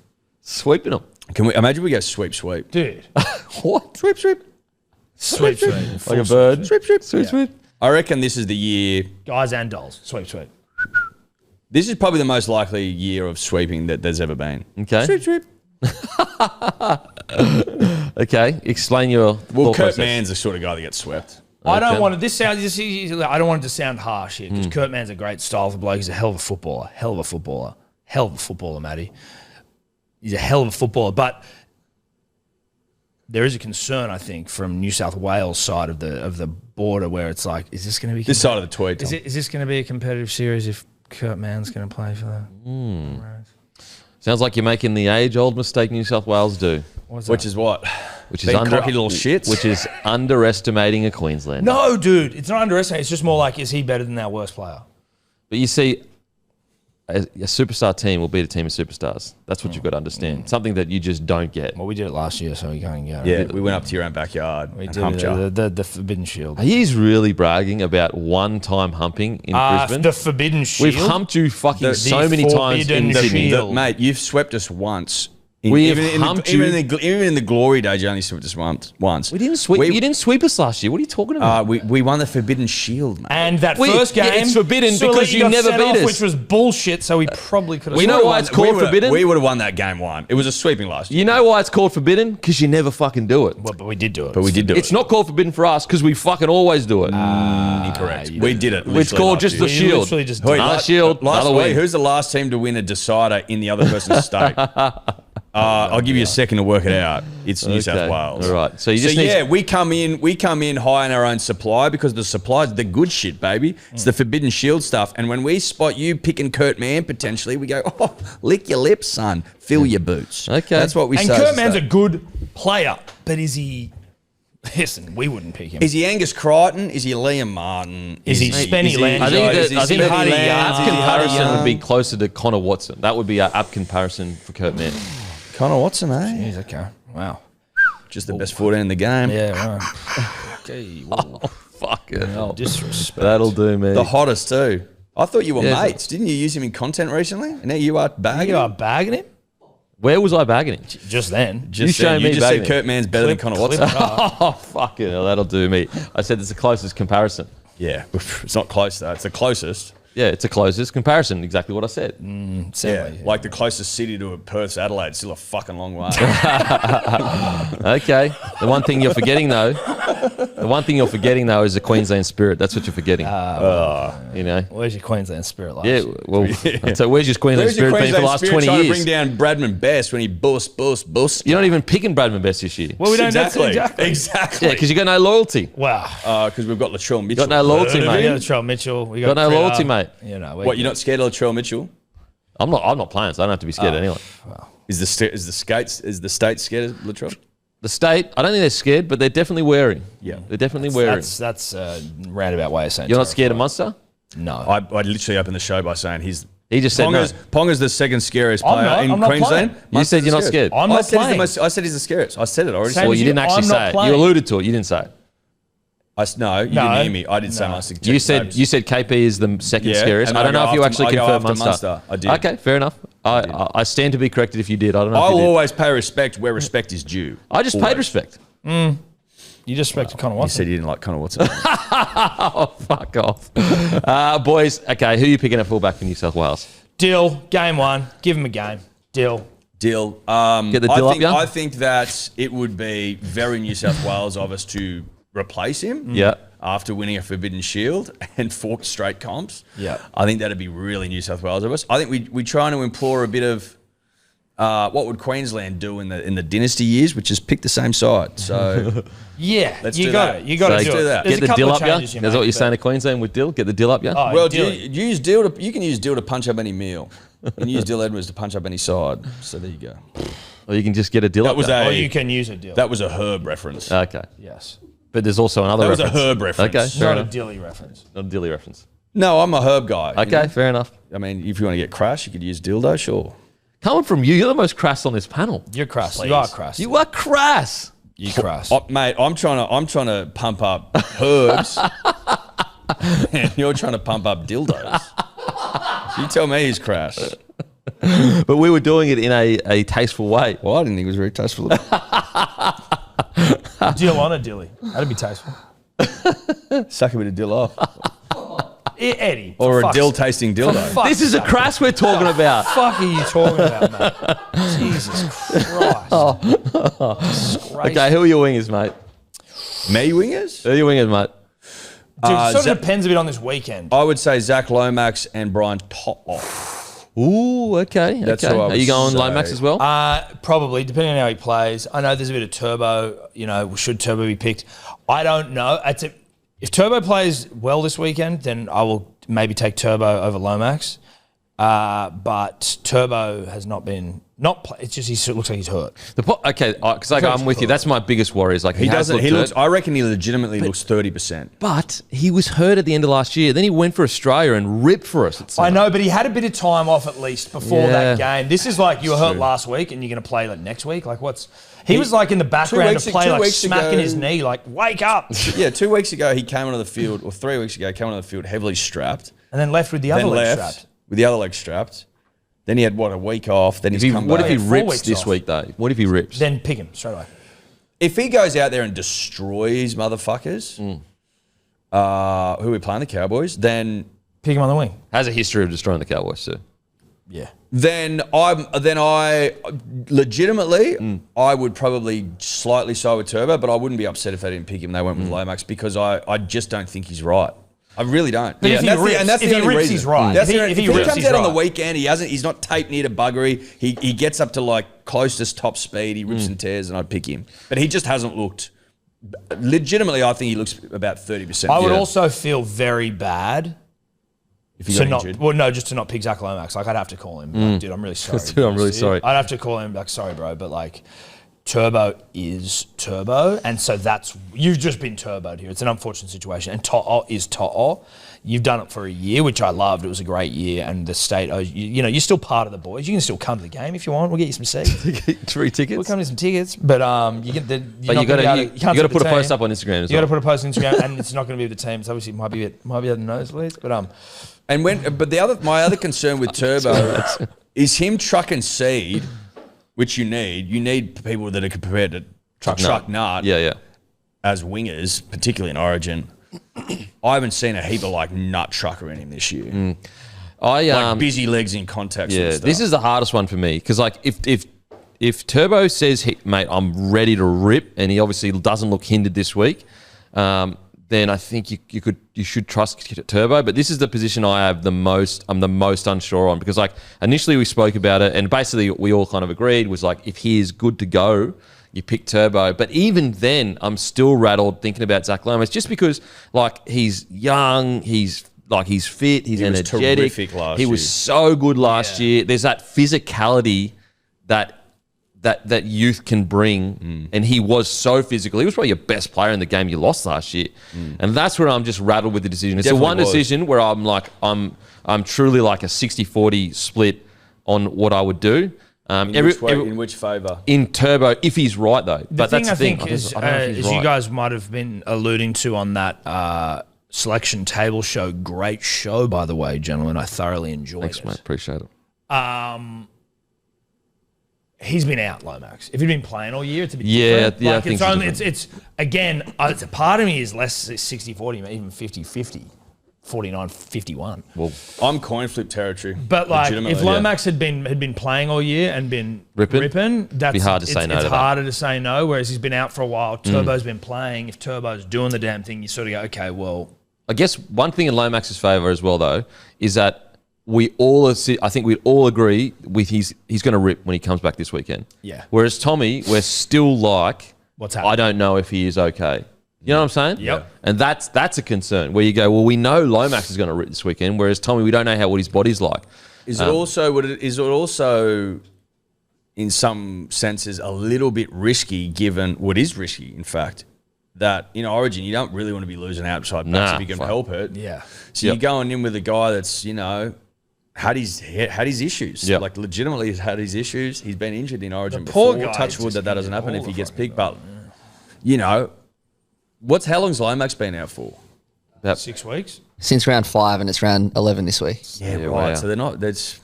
Sweeping them. Can we imagine we go sweep? dude. What? Sweep. Sweep. Like a bird. Sweep. Yeah. I reckon this is the year. Guys and dolls. Sweep. This is probably the most likely year of sweeping that there's ever been. Okay. Sweep. Okay. Explain your. Well, thought Kurt process. Mann's the sort of guy that gets swept. I don't Okay. want it. I don't want it to sound harsh here because Kurt Mann's a great style for bloke. He's a hell of a footballer. Hell of a footballer, Matty. He's a hell of a footballer, but there is a concern, I think, from New South Wales side of the border where it's like, is this going to be This side of the toy. Tom. Is this going to be a competitive series if Kurt Mann's going to play for that? Sounds like you're making the age-old mistake New South Wales do, Which is what? which is Big cocky little shits. which is underestimating a Queenslander. No, dude, it's not underestimating. It's just more like, is he better than our worst player? But you see, a superstar team will beat a team of superstars. That's what you've got to understand. Something that you just don't get. Well, we did it last year, so we can't get it. Yeah, we went up to your own backyard We and did humped you. the Forbidden Shield. He's really bragging about one-time humping in Brisbane. The Forbidden Shield. We've humped you fucking The so many times in Forbidden Sydney. Shield. Mate, you've swept us once Even in the glory days, you only swept us once. We didn't sweep. You didn't sweep us last year. What are you talking about? We won the Forbidden Shield, mate. And that first game, it's forbidden because you got never sent beat off, us. which was bullshit. So we probably could have. We know why it's called forbidden. We would have won that game 1. It was a sweeping last year. You know why it's called forbidden? Because you never fucking do it. Well, but we did do it. It's not called forbidden for us because we fucking always do it. Incorrect. We did it. It's called just the shield. Literally just Another shield, another week, win. who's the last team to win a decider in the other person's state? I'll give you a second to work it out. It's New South Wales. All right. So you just need we come in high on our own supply because the supply's the good shit, baby. It's the Forbidden Shield stuff. And when we spot you picking Kurt Mann potentially, we go, oh, lick your lips, son. Fill your boots. Okay. That's what we say. And Kurt Mann's a good player, but is he? Listen, we wouldn't pick him. Is he Angus Crichton? Is he Liam Martin? Is he Spenny Lange? I think Spenny Hardy Lange? app comparison would be closer to Connor Watson. That would be our app comparison for Kurt Mann. Connor Watson, eh? Jeez, okay. Wow. Just the best forward in the game. Yeah, right. Okay. Oh, fucking hell. Disrespect. That'll do me. The hottest too. I thought you were Yeah. mates. Didn't you use him in content recently? And now you are bagging You him? are bagging him? Where was I bagging him? Just then. Just showing me said bagging Kurt Mann's better than Connor Watson. Oh, fucking hell. That'll do me. I said it's the closest comparison. Yeah, it's not close though. It's the closest. Yeah, it's a closest comparison. Exactly what I said. Yeah, like the closest city to Perth's Adelaide. Still a fucking long way. Okay. The one thing you're forgetting, though, is the Queensland spirit. That's what you're forgetting. You know? Where's your Queensland spirit like? Yeah, well, so where's your Queensland Where's your spirit been for the Queensland last spirit 20 trying years? to bring down Bradman Best when he bust? You're not even picking Bradman Best this year. Well, we don't Exactly. Exactly. Yeah, because you got no loyalty. Wow. Because we've got Latrell Mitchell. Got no loyalty, We mate. got Latrell Mitchell. We Got no Critter. loyalty, mate. You know, What, you're not scared of Latrell Mitchell? I'm not playing, so I don't have to be scared anyway. Is the state scared of Latrell? The state, I don't think they're scared, but they're definitely wary. Yeah. They're definitely wary. That's a roundabout way of saying You're not scared of Munster? No. I literally opened the show by saying He just said no. Ponga's the second scariest I'm player not- in I'm not Queensland. playing. You said you're not scared. I'm not playing. I said he's the scariest. I said it already. Same Well, as you didn't actually I'm not say it. playing. You alluded to it. You didn't say it. No, you didn't hear me. I did say my You said KP is the second Yeah, scariest. and I don't know if you actually I go confirmed after Munster. I did. Okay, fair enough. I stand to be corrected if you did. I don't know if I'll you did. always pay respect where respect is due. I just paid Always. respect. You just respected Connor You Watson. said you didn't like Connor Watson. Oh, fuck off. Boys, okay, who are you picking at fullback for New South Wales? Dill, game 1. Give him a game. Dill. Deal. Get the deal up, yeah? I think that it would be very New South Wales of us to replace him. Yeah. After winning a Forbidden Shield and 4 straight comps. Yeah. I think that'd be really New South Wales of us. I think we're trying to implore a bit of what would Queensland do in the dynasty years, which is pick the same side. So Yeah, Let's you do got that. it. You got to Let's do do it. that. There's Get a the couple deal of up, yeah? changes you That's make, what you're but- saying to Queensland with Dill? Get the deal up, yeah? Oh, well, Dill. use Dill to. You can use Dill to punch up any meal. You can use Dill Edwards to punch up any side. So there you go. Or you can just get a deal That up. was yeah? Or you can use a Dill. That was a Herb reference. Okay. Yes. But there's also another That was a reference. Herb reference. Okay, fair Not a enough. Dilly reference. Not a Dilly reference. No, I'm a Herb guy. you Okay, know? fair enough. I mean, if you want to get crash, you could use dildo, sure. Coming from you, you're the most crass on this panel. You're crass. Please. You are crass. You are crass. You crass. Oh, mate, I'm trying to pump up herbs, and you're trying to pump up dildos. You tell me he's crash. But we were doing it in a tasteful way. Well, I didn't think it was very tasteful. Dill on a Dilly. That'd be tasteful. Suck a bit of dill off, Eddie. or for a dill fuck's- tasting dildo. fuck's This is a sake. crass we're talking about. Fuck are you talking about, mate? Jesus Christ. Disgraceful. Okay, who are your wingers, mate? Me wingers? Who are your wingers, mate? Dude, it sort Zach- of depends a bit on this weekend. I would say Zach Lomax and Brian To'o. Ooh, okay. That's okay. who I Are you would going say. Lomax as well? Probably, depending on how he plays. I know there's a bit of Turbo. You know, should Turbo be picked? I don't know. If Turbo plays well this weekend, then I will maybe take Turbo over Lomax. But Turbo has not been it's just he looks like he's hurt. Okay, because I'm with you. That's my biggest worry. Is like He has doesn't. looked He looks. hurt, I reckon he legitimately looks 30%. but he was hurt at the end of last year. Then he went for Australia and ripped for us. I know, but he had a bit of time off at least before that game. This is like you were hurt last week and you're going to play like next week. Like he was like in the background to play like smacking his knee, like wake up, Yeah, 2 weeks ago he came onto the field, or 3 weeks ago he came onto the field heavily strapped, and then left with the other then leg left strapped. with the other leg strapped, Then he had, a week off. Then he's come What back. if he 4 rips weeks this off. week, though? What if he rips? Then pick him straight away. If he goes out there and destroys motherfuckers, who are we playing, the Cowboys, then Pick him on the wing. Has a history of destroying the Cowboys, too. Yeah. I legitimately I would probably slightly side with Turbo, but I wouldn't be upset if they didn't pick him. They went with Lomax because I just don't think he's right. I really don't. But if he rips, he's right. If If he he rips, comes he's out on the right. weekend, he's not taped near to buggery. He gets up to like closest top speed. He rips and tears, and I'd pick him. But he just hasn't looked. Legitimately, I think he looks about 30%. I would also feel very bad if he got injured. just to not pick Zach Lomax. Like, I'd have to call him. Like, dude, I'm really sorry. Dude, I'm really sorry. I'd have to call him, like, sorry, bro, but like, Turbo is Turbo, and so you've just been turboed here. It's an unfortunate situation, and To'o is To'o. You've done it for a year, which I loved. It was a great year, and the state, you're still part of the boys. You can still come to the game if you want. We'll get you some seats. 3 tickets? We'll come to some tickets, but you got to put a post up on Instagram as well. You got to put a post on Instagram, and it's not going to be with the team. It's obviously might be at the nosebleeds, but my other concern with Turbo is him trucking seed, which you need people that are prepared to truck nut. Yeah. As wingers, particularly in Origin. I haven't seen a heap of like nut trucker in him this year. Like busy legs in contact. Yeah, sort of stuff. this is the hardest one for me because like if Turbo says, hey, mate, I'm ready to rip, and he obviously doesn't look hindered this week, then I think you should trust Turbo. But this is the position I'm the most unsure on because like initially we spoke about it, and basically we all kind of agreed was like if he is good to go, you pick Turbo. But even then, I'm still rattled thinking about Zach Lomax just because like he's young, he's fit, he's energetic. Terrific last he year. was so good last year. There's that physicality that youth can bring, and he was so physical. He was probably your best player in the game you lost last year, and that's where I'm just rattled with the decision. It's the one decision where I'm like I'm truly like a 60-40 split on what I would do. In which favour? In Turbo, if he's right though. But that's the thing. Is you guys might have been alluding to on that selection table show. Great show, by the way, gentlemen. I thoroughly enjoyed it. Thanks, mate. Appreciate it. He's been out, Lomax. If he'd been playing all year, it's a bit different. Yeah, Like, I think it's only, it's again, it's a part of me is less 60-40, even 50-50. 49-51. Well, I'm coin flip territory. But like, if Lomax had been playing all year and been ripping, that's be hard to say no. It's harder to say no. Whereas he's been out for a while. Turbo's been playing. If Turbo's doing the damn thing, you sort of go, okay, well. I guess one thing in Lomax's favour as well, though, is that I think we'd all agree with he's going to rip when he comes back this weekend. Yeah. Whereas Tommy, we're still like, what's happening? I don't know if he is okay. You know what I'm saying? Yep. And that's a concern where you go, well, we know Lomax is going to rip this weekend, whereas Tommy, we don't know what his body's like. Is it also in some senses a little bit risky given what is risky, in fact, that in Origin you don't really want to be losing outside backs if you can help it. Yeah. So you're going in with a guy that's, had his issues. Yep. Like legitimately has had his issues. He's been injured in Origin poor before. guy Touch wood that doesn't happen if he gets picked. But how long's Lomax been out for? About 6 weeks. Since round 5, and it's round 11 this week. Yeah, right. Wow. So they're not. That's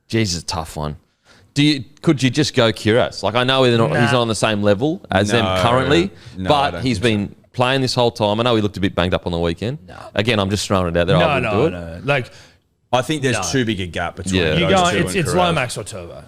Jesus, a tough one. Could you just go Kiras? Like I know he's not on the same level as them currently, but he's been playing this whole time. I know he looked a bit banged up on the weekend. No. Again, I'm just throwing it out there. No. Like I think there's too big a gap between you those go. two. It's Lomax or Turbo,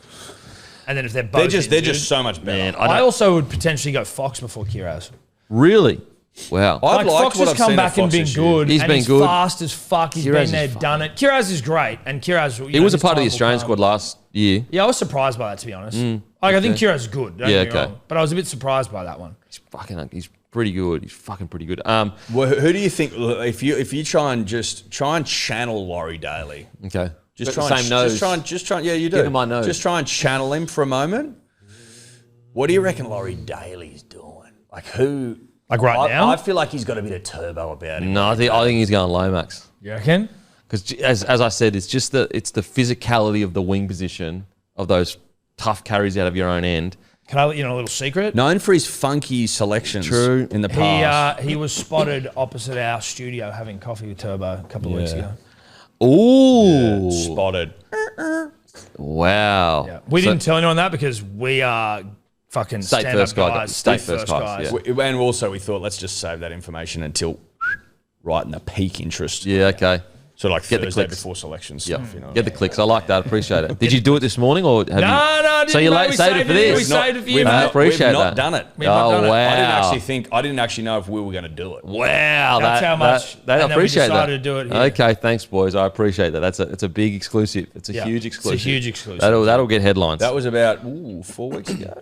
and then if they're both, they're just so much better. Man, I also would potentially go Fox before Kiraz. Really? Wow. I've liked Fox what has I've come seen back of and Fox been this year. good. He's and been he's good. fast as fuck. He's Kiraz been is there, fine. done it. Kiraz is great, and Kiraz. He was a part of the Australian squad last year. Yeah, I was surprised by that, to be honest. I think Kiraz is good. Don't get me wrong, but I was a bit surprised by that one. He's pretty good. He's fucking pretty good. Well, who do you think if you try and channel Laurie Daly? Okay. Just Got try the and same nose. Just try. Yeah, you do. Give him my nose. Just try and channel him for a moment. What do you reckon Laurie Daly's doing? Like who? Like now? I feel like he's got a bit of turbo about him. No, I think he's going Lomax. You reckon? Because as I said, it's the physicality of the wing position of those tough carries out of your own end. Can I let you know a little secret? Known for his funky selections in the past. He was spotted opposite our studio having coffee with Turbo a couple of weeks ago. Ooh. Spotted. Wow. Yeah. We didn't tell anyone that because we are fucking State stand-up first guy, guys. state first guys, yeah. And also we thought, let's just save that information until right in the peak interest. Yeah, okay. So like Get the Thursday clicks. before selections Yeah. stuff, you know. Get the clicks. I like that. Appreciate it. Did you do it this morning or have you? No, I So didn't you know. late We saved it for this? We saved it for you, We've mate. not, appreciate we've not that. done it. We've not done it. Wow. I didn't actually know if we were going to do it. Wow, That's how much. I and then we appreciate decided that. to do it here. Okay, thanks, boys. I appreciate that. It's a big exclusive. It's a Yeah. huge exclusive. It's a huge exclusive. That'll get headlines. That was about 4 weeks ago,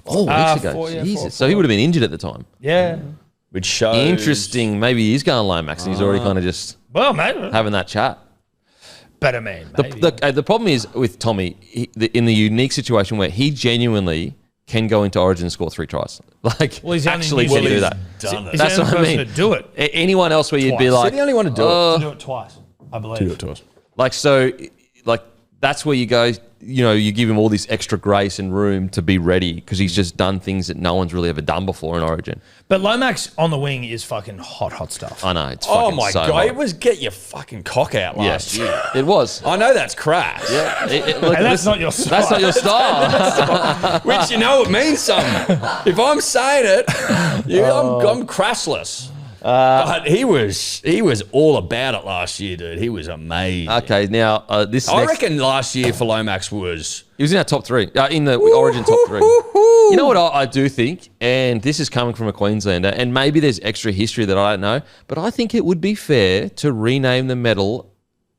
4 weeks ago. Jesus. So he would have been injured at the time. Yeah. which shows Interesting. Maybe he's going Lomax and he's already kind of just Well, mate. having that chat. Better man, maybe. The problem is with Tommy, in the unique situation where he genuinely can go into Origin and score 3 tries. Like, Well, he's the only actually New can do Zealand- that. done it. He's That's the what only I person mean. to do it. Anyone else where you'd be Twice. like, Is he the only one to do it? To do it twice, I believe. To do it to us. like, so, like, that's where you go, you know, you give him all this extra grace and room to be ready because he's just done things that no one's really ever done before in Origin. But Lomax on the wing is fucking hot stuff. I know. It's Oh fucking my so God, hot. it was get your fucking cock out last year. It was. I know that's crass. Yeah. And that's not your style. That's not your style. Which, you know, it means something. If I'm saying it, I'm crassless. But he was all about it last year, dude. He was amazing. Okay, now this I next, reckon last year for Lomax was... he was in our top 3, in the Origin top 3. You know what I do think, and this is coming from a Queenslander, and maybe there's extra history that I don't know, but I think it would be fair to rename the medal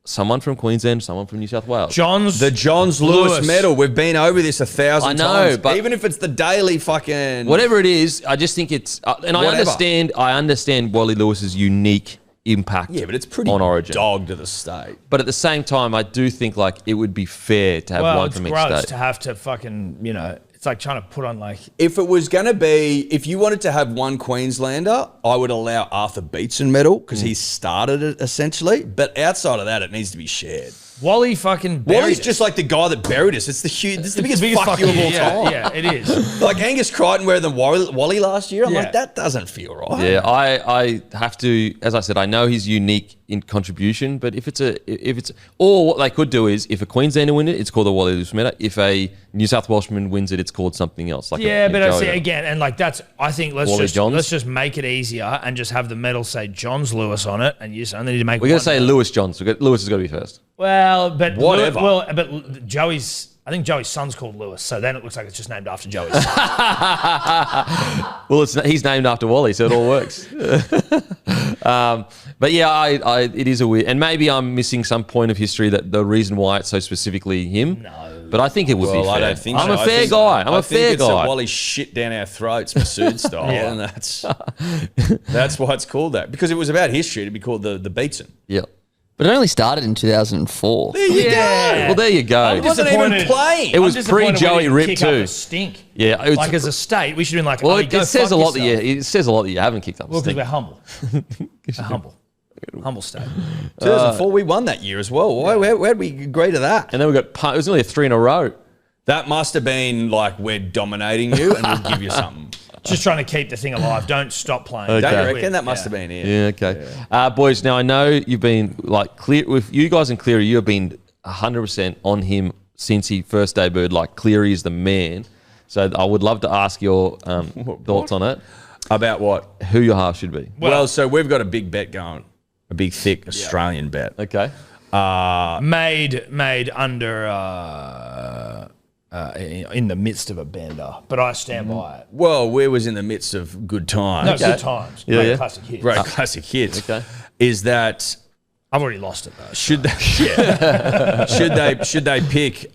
someone from Queensland, someone from New South Wales. The Johns Lewis medal. We've been over this 1,000 I know, times. but- even if it's the daily fucking... Whatever it is, I just think it's, and I Whatever. understand Wally Lewis's unique impact Yeah, but it's pretty on Origin. dog to the state. But at the same time, I do think like it would be fair to have one it's from each gross state. to have to fucking, you know, it's like trying to put on like... If it was going to be... If you wanted to have one Queenslander, I would allow Arthur Beetson medal because he started it essentially. But outside of that, it needs to be shared. Wally fucking buried Wally's us. just like the guy that buried us. It's the biggest fuck you of all time. Yeah, it is. Like Angus Crichton wearing the Wally last year. I'm Yeah. like, that doesn't feel right. Yeah, I have to, as I said, I know he's unique in contribution, but if it's or what they could do is if a Queenslander wins it, it's called the Wally Lewis medal. If a New South Welshman wins it, it's called something else. Like Yeah, but I Joey see medal. again, and like that's. I think let's Wally just Johns? make it easier and just have the medal say Johns Lewis on it, and you just only need to make. We're going one to say medal. Lewis Johns. Lewis has got to be first. Well, but Whatever. but Joey's. I think Joey's son's called Lewis, so then it looks like it's just named after Joey's. Well, he's named after Wally, so it all works. But yeah, it is a weird, and maybe I'm missing some point of history that the reason why it's so specifically him. No, but I think it would be fair. I don't think I'm so. a fair guy. I'm a fair it's guy. a Wally shit down our throats, Masood style, and that's why it's called that. Because it was about history to be called the Beetson. Yeah. But it only started in 2004. There you go. Well, there you go. It wasn't even playing. It was I'm disappointed we pre-Joey didn't Rip kick up too. a stink. Yeah, it was, Like as a state, we should have been like, well, oh, go it says fuck a lot that yourself. it says a lot that you haven't kicked up. Well, a stink. we're humble. Humble state. 2004, we won that year as well. Where'd we agree to that? And then we got it was only 3 in a row. That must have been like, we're dominating you and we'll give you something. Just trying to keep the thing alive. Don't stop playing. Okay. Don't you Okay. reckon? That must have been it. Yeah, okay. Boys, now I know you've been like clear with you guys and Cleary, you have been 100% on him since he first debuted. Like Cleary is the man. So I would love to ask your thoughts on it. About what? Who your half should be. Well, so we've got a big bet going. A big, thick Australian bet. Okay. Made under in the midst of a bender, but I stand by it. Well, we was in the midst of good times. No, good times. Yeah, Great yeah. classic hit. Great classic hits. Okay. Is that... I've already lost it though. Should they pick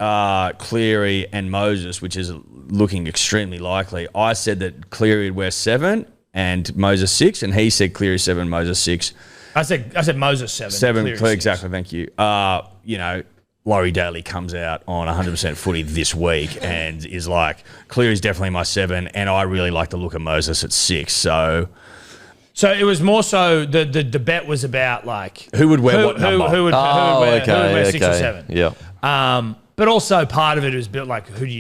Cleary and Moses, which is looking extremely likely? I said that Cleary would wear 7 and Moses 6, and he said Cleary 7, Moses 6. I said Moses 7. 7, Cleary 6. exactly. Thank you. You know, Laurie Daly comes out on 100% footy this week and is like, Cleary's definitely my 7, and I really like the look of Moses at 6. So it was more so the bet was about like Who would wear what number? Who would wear 6 or okay. 7? Yeah. But also part of it was built like who do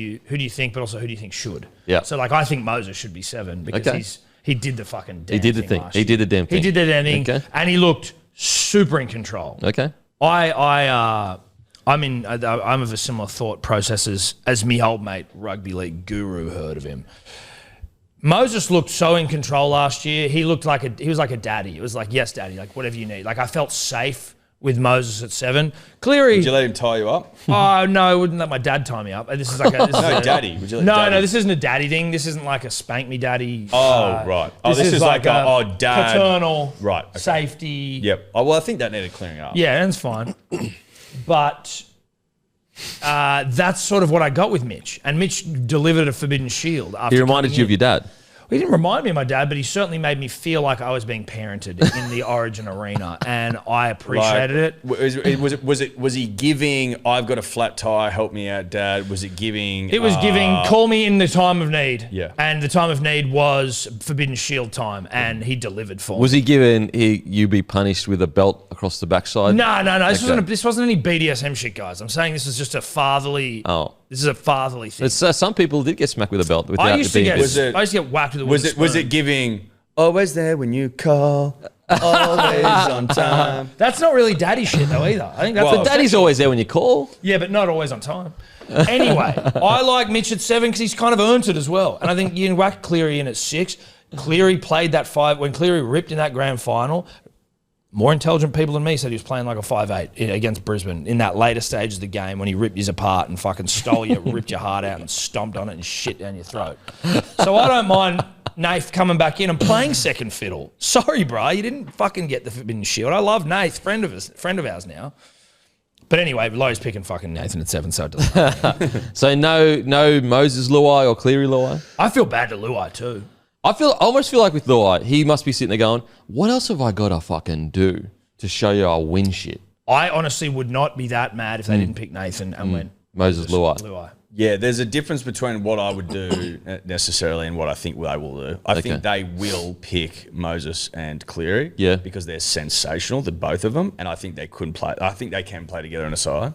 you think, but also who do you think should? Yeah. So like I think Moses should be 7 because Okay. he did the fucking damn He did the thing thing. last He year. did the damn thing. He did the damn thing, Okay. and he looked super in control. Okay. I'm of a similar thought process as me old mate, rugby league guru, heard of him. Moses looked so in control last year. He was like a daddy. It was like, yes, daddy, like whatever you need. Like I felt safe with Moses at 7. Cleary. Would you let him tie you up? Oh no, I wouldn't let my dad tie me up. This is like daddy. Would you let daddy? No, this isn't a daddy thing. This isn't like a spank me daddy. Oh, right. Oh, this is like a dad. Paternal. Right. Okay. Safety. Yep. Oh, well, I think that needed clearing up. Yeah, that's fine. But that's sort of what I got with Mitch. And Mitch delivered a forbidden shield. He reminded you of your dad. He didn't remind me of my dad, but he certainly made me feel like I was being parented in the Origin arena, and I appreciated it. Was he giving, I've got a flat tire, help me out, Dad? Was it giving? It was giving, call me in the time of need. Yeah. And the time of need was Forbidden Shield time, and he delivered for me. Was he giving you be punished with a belt across the backside? No. This wasn't any BDSM shit, guys. I'm saying this was just a fatherly. Oh. This is a fatherly thing. Some people did get smacked with a belt without I used to get whacked with a wooden spoon. Was it giving, always there when you call, always on time? That's not really daddy shit though either. I think that's But daddy's always there when you call. Yeah, but not always on time. Anyway, I like Mitch at 7 because he's kind of earned it as well. And I think you can whack Cleary in at 6. Cleary played that 5 when Cleary ripped in that grand final. More intelligent people than me said he was playing like a 5'8" against Brisbane in that later stage of the game when he ripped his apart and fucking stole you, ripped your heart out and stomped on it and shit down your throat. So I don't mind Nath coming back in and playing second fiddle. Sorry, bro, you didn't fucking get the Forbidden Shield. I love Nath, friend of ours now. But anyway, Lowe's picking fucking Nathan at 7, so it doesn't matter. So no Moses Luai or Cleary Luai? I feel bad to Luai too. I almost feel like with Luai, he must be sitting there going, what else have I got to fucking do to show you I'll win shit? I honestly would not be that mad if they didn't pick Nathan and went Moses Luai. Yeah, there's a difference between what I would do necessarily and what I think they will do. I think they will pick Moses and Cleary because they're sensational, the both of them, and I think they can play together in a side.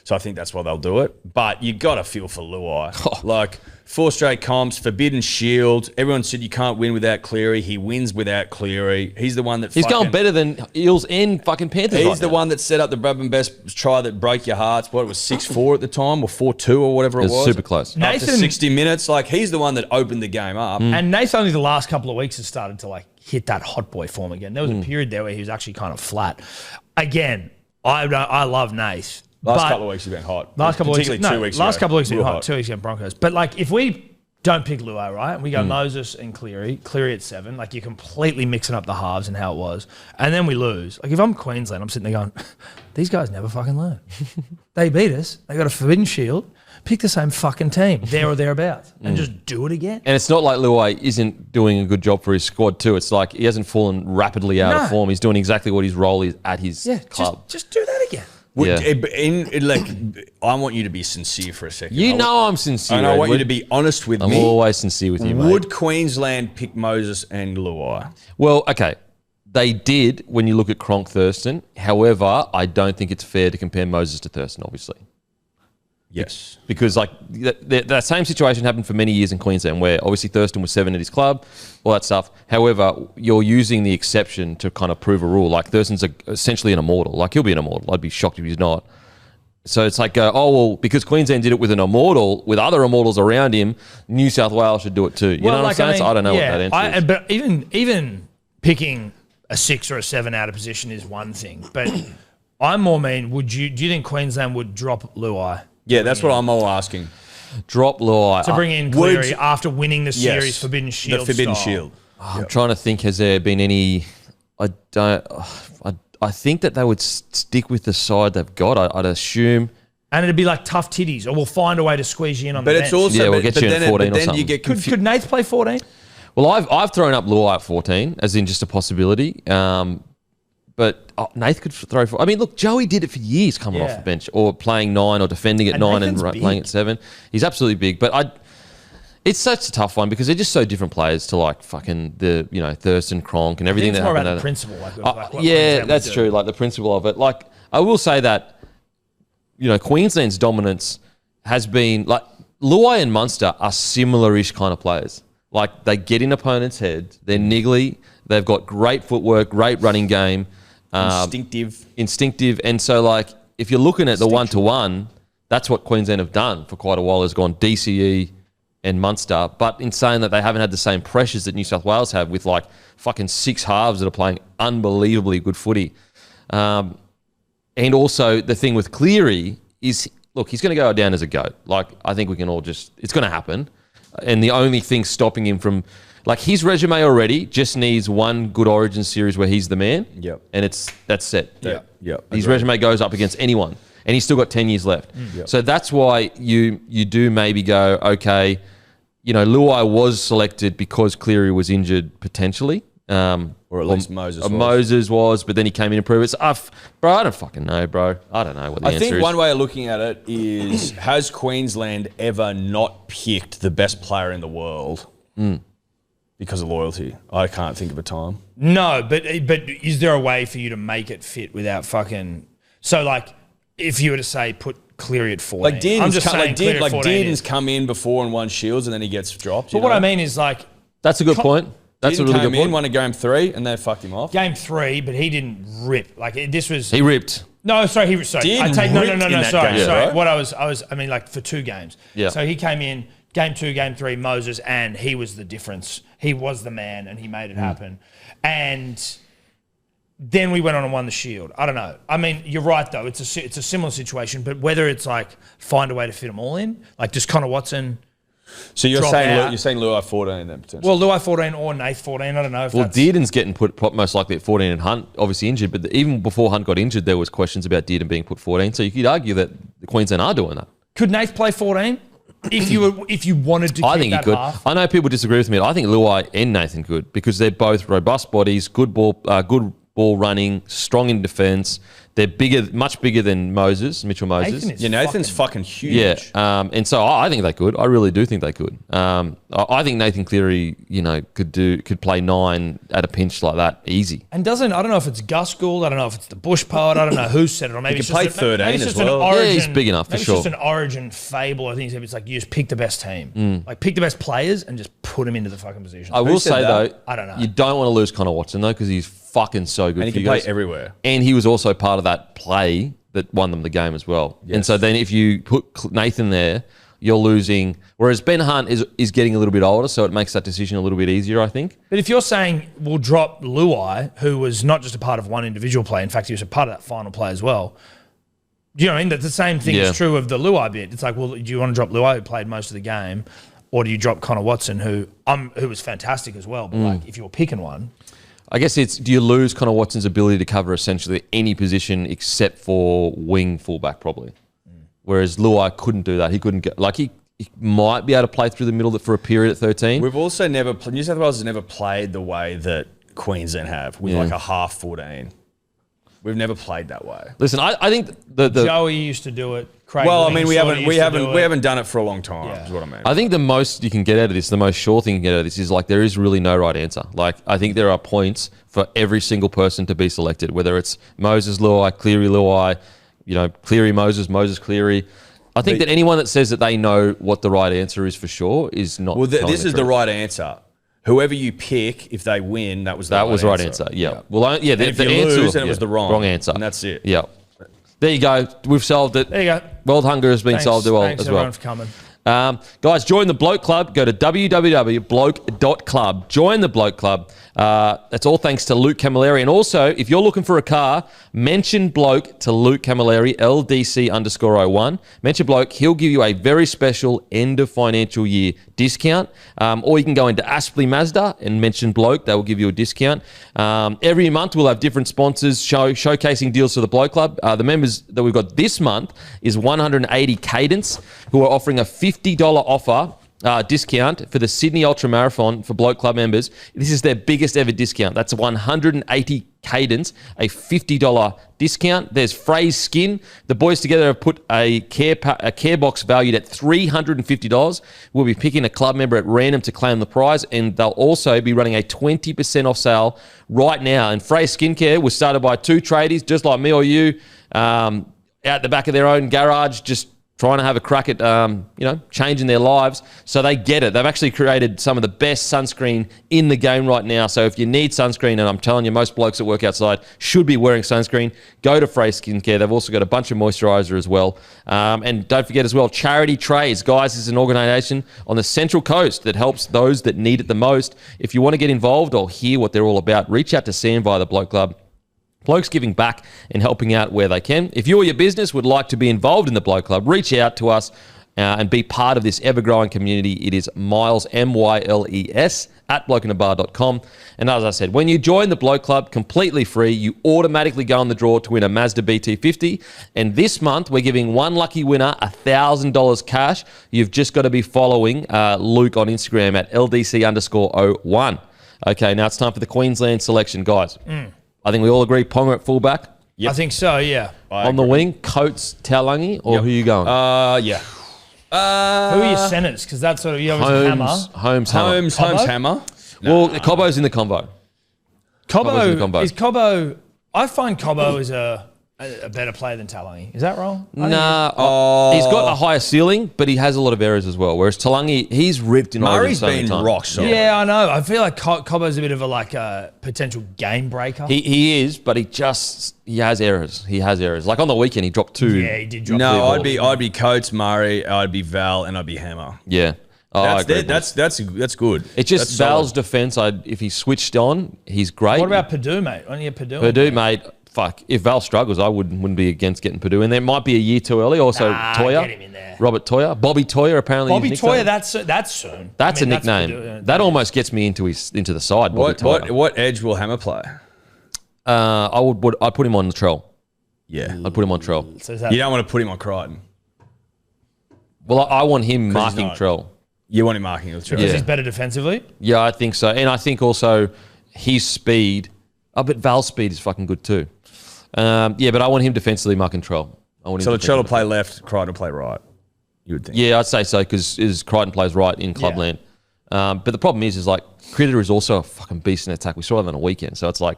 So I think that's why they'll do it. But you got to feel for Luai. Like 4 straight comps, Forbidden Shield. Everyone said you can't win without Cleary. He wins without Cleary. He's the one that he's going better than Eels and fucking Panthers. He's the one that set up the Bradman Best try that broke your hearts. What, it was 6-4 at the time or 4-2 or whatever it was. Super close. After 60 minutes, like he's the one that opened the game up. And Nath only the last couple of weeks has started to like hit that hot boy form again. There was a period there where he was actually kind of flat. Again, I love Nath. Last couple of weeks he's been hot. Last couple of weeks, particularly 2 weeks last ago. couple of weeks he's been hot. 2 weeks against Broncos. But like if we don't pick Luai, right? We go Moses and Cleary at 7. Like you're completely mixing up the halves and how it was. And then we lose. Like if I'm Queensland, I'm sitting there going, these guys never fucking learn. They beat us. They got a Forbidden Shield. Pick the same fucking team, there or thereabouts, and just do it again. And it's not like Luai isn't doing a good job for his squad too. It's like he hasn't fallen rapidly out of form. He's doing exactly what his role is at his club. Just do that again. I want you to be sincere for a second. You know I'm sincere. And I want you to be honest with me. I'm always sincere with you, mate. Would Queensland pick Moses and Luai? Well, okay. They did when you look at Cronk Thurston. However, I don't think it's fair to compare Moses to Thurston, obviously. Yes. Because like that same situation happened for many years in Queensland where obviously Thurston was 7 at his club, all that stuff. However, you're using the exception to kind of prove a rule. Like Thurston's essentially an immortal. Like he'll be an immortal. I'd be shocked if he's not. So it's like, because Queensland did it with an immortal, with other immortals around him, New South Wales should do it too. You know what I'm saying? So I don't know what that answer is. But even picking a 6 or a 7 out of position is one thing. But I'm more mean, do you think Queensland would drop Luai? Yeah, that's what I'm all asking. Drop Luai. To bring in Cleary after winning the series Forbidden Shield. The Forbidden style. Shield. I'm trying to think, has there been any... I think that they would stick with the side they've got, I'd assume. And it'd be like tough titties, or we'll find a way to squeeze you in on the But bench. it's also... Yeah, we'll get you in 14 or something. You get Could Nath play 14? Well, I've thrown up Luai at 14, as in just a possibility. But Nath could throw for... I mean, look, Joey did it for years coming off the bench or playing 9 or defending at 9 and playing at 7. He's absolutely big. But it's such a tough one because they're just so different players to like fucking the, Thurston, Cronk and everything. It's that more happened. about the principle. Like yeah, that's true. Like the principle of it. Like I will say that, Queensland's dominance has been... like Luai and Munster are similar-ish kind of players. Like they get in opponents' heads. They're niggly. They've got great footwork, great running game. instinctive. And so like if you're looking at the one-to-one, that's what Queensland have done for quite a while, has gone DCE and Munster, but in saying that they haven't had the same pressures that New South Wales have with like fucking 6 halves that are playing unbelievably good footy. And also the thing with Cleary is, look, he's going to go down as a GOAT. Like, I think we can all just, it's going to happen. And the only thing stopping him from, like, his resume already just needs one good Origin series where he's the man. Yep. And that's set. Yep. His resume goes up against anyone. And he's still got 10 years left. Yep. So that's why you do maybe go, okay, you know, Luai was selected because Cleary was injured potentially. Or at least Moses was. Moses was, but then he came in and proved it. Bro, I don't fucking know, bro. I don't know what the answer is. I think one way of looking at it is, has Queensland ever not picked the best player in the world because of loyalty? I can't think of a time. No, but is there a way for you to make it fit without fucking... So, like, if you were to say put Cleary at 14. Like Dearden's is... come in before and won Shields and then he gets dropped. But what I mean is, like... That's a good point. That's a really good point. Won a game 3 and they fucked him off. Game 3, but he didn't rip. Like, this was... He ripped. No, sorry. I take no. Sorry. Right? What I mean, like, for 2 games. Yeah. So he came in game 2, game 3, Moses, and he was the difference. He was the man, and he made it happen. And then we went on and won the Shield. I don't know. I mean, you're right though. It's a similar situation, but whether it's like find a way to fit them all in, like just Connor Watson. So you're saying Luai 14 then potentially? Well, Luai 14 or Nath 14. I don't know. Well, Dearden's getting put most likely at 14 and Hunt obviously injured, but even before Hunt got injured, there was questions about Dearden being put 14. So you could argue that the Queensland are doing that. Could Nath play 14? If you wanted to, I think he could. Half? I know people disagree with me. I think Luai and Nathan could because they're both robust bodies, good ball running, strong in defence. They're much bigger than Mitchell Moses. Nathan's fucking huge. Yeah, and so I think they could. I really do think they could. I think Nathan Cleary, could play 9 at a pinch like that easy. And I don't know if it's Gus Gould, I don't know if it's the Bush poet, I don't know who said it, or maybe he could play 13 as well. Yeah, he's big enough for sure. It's just an Origin fable. I think it's like you just pick the best team, like pick the best players and just put them into the fucking position. I will say though, I don't know. You don't want to lose Connor Watson though because he's fucking so good. And he can play everywhere. And he was also part of that play that won them the game as well. Yes. And so then if you put Nathan there, you're losing. Whereas Ben Hunt is getting a little bit older, so it makes that decision a little bit easier, I think. But if you're saying we'll drop Luai, who was not just a part of one individual play, in fact, he was a part of that final play as well. Do you know what I mean? That the same thing is true of the Luai bit. It's like, well, do you want to drop Luai, who played most of the game, or do you drop Connor Watson, who was fantastic as well? But like, if you were picking one. I guess do you lose Connor Watson's ability to cover essentially any position except for wing fullback probably. Whereas Luai couldn't do that. He couldn't get, like he might be able to play through the middle for a period at 13. We've also New South Wales has never played the way that Queensland have with like a half 14. We've never played that way. Listen, I think the Joey used to do it. Craig we haven't done it for a long time. Yeah. Is what I mean. I think the most you can get out of this, the most sure thing you can get out of this is like there is really no right answer. Like I think there are points for every single person to be selected, whether it's Moses Luai, Cleary Luai, Cleary Moses, Moses Cleary. I think that anyone that says that they know what the right answer is for sure is not. Well, this is the right answer. Whoever you pick, if they win, that was the right answer. Yeah. Well, yeah. If you lose, then it was the wrong answer, and that's it. Yeah. There you go. We've solved it. There you go. World hunger has been solved as well. Thanks everyone for coming. Guys, join the Bloke Club. Go to www.bloke.club. Join the Bloke Club. That's all thanks to Luke Camilleri. And also, if you're looking for a car, mention Bloke to Luke Camilleri, LDC_01. Mention Bloke. He'll give you a very special end of financial year discount. Or you can go into Aspley Mazda and mention Bloke. They will give you a discount. Every month, we'll have different sponsors showcasing deals for the Bloke Club. The members that we've got this month is 180 Cadence, who are offering a $50 offer discount for the Sydney Ultra Marathon for Bloke Club members. This is their biggest ever discount. That's 180 Cadence, a $50 discount. There's Phrase Skin. The boys together have put a care box valued at $350. We'll be picking a club member at random to claim the prize, and they'll also be running a 20% off sale right now. And Phrase Skincare was started by 2 tradies, just like me or you, out the back of their own garage, just trying to have a crack at, changing their lives. So they get it. They've actually created some of the best sunscreen in the game right now. So if you need sunscreen, and I'm telling you, most blokes that work outside should be wearing sunscreen, go to Frey Skincare. They've also got a bunch of moisturiser as well. And don't forget as well, Charity Trays. Guys, is an organisation on the Central Coast that helps those that need it the most. If you want to get involved or hear what they're all about, reach out to Sam via the Bloke Club. Blokes giving back and helping out where they can. If you or your business would like to be involved in the Bloke Club, reach out to us and be part of this ever-growing community. It is Miles, MYLES, at blokeinabar.com. And as I said, when you join the Bloke Club completely free, you automatically go in the draw to win a Mazda BT50. And this month, we're giving one lucky winner $1,000 cash. You've just got to be following Luke on Instagram at LDC_01. Okay, now it's time for the Queensland selection, guys. I think we all agree Ponga at fullback. Yep. I think so, yeah. On the wing, Coates, Taulagi, or who are you going? Yeah. Who are your centres? Because that's sort of, you always Hammer. Holmes, Hammer. Well, Cobbo's in the combo. Is Cobbo... I find Cobbo is a better player than Taulagi. Is that wrong? Nah. He's got a higher ceiling, but he has a lot of errors as well. Whereas Taulagi, he's ripped in Murray's so been rock solid. Yeah, I know. I feel like Cobbo's a bit of a potential game breaker. He is, but he has errors. He has errors. Like on the weekend, he dropped 2. Yeah, he did drop 2. No, I'd be Coates, Murray, I'd be Val, and I'd be Hammer. Yeah. That's good. It's just Val's defence. If he switched on, he's great. What about Purdue, mate? Why don't you Purdue? Purdue, mate. Fuck. If Val struggles, I wouldn't be against getting Purdue in there. Might be a year too early. Also, Toya. Get him in there. Robert Toya. Bobby Toya, apparently. Bobby Toya, that's soon. That's a nickname. That almost gets me into the side. What edge will Hammer play? I'd put him on the Trell. Yeah. I'd put him on Trell. So you don't want to put him on Crichton. Well, I want him marking Trell. You want him marking with Trell? Because he's better defensively? Yeah, I think so. And I think also his speed. But Val's speed is fucking good too. But I want him defensively marking Trell. So Trell will play left, Crichton will play right, you would think. Yeah, I'd say so because Crichton plays right in clubland. But the problem is like Critter is also a fucking beast in attack. We saw that on a weekend. So it's like...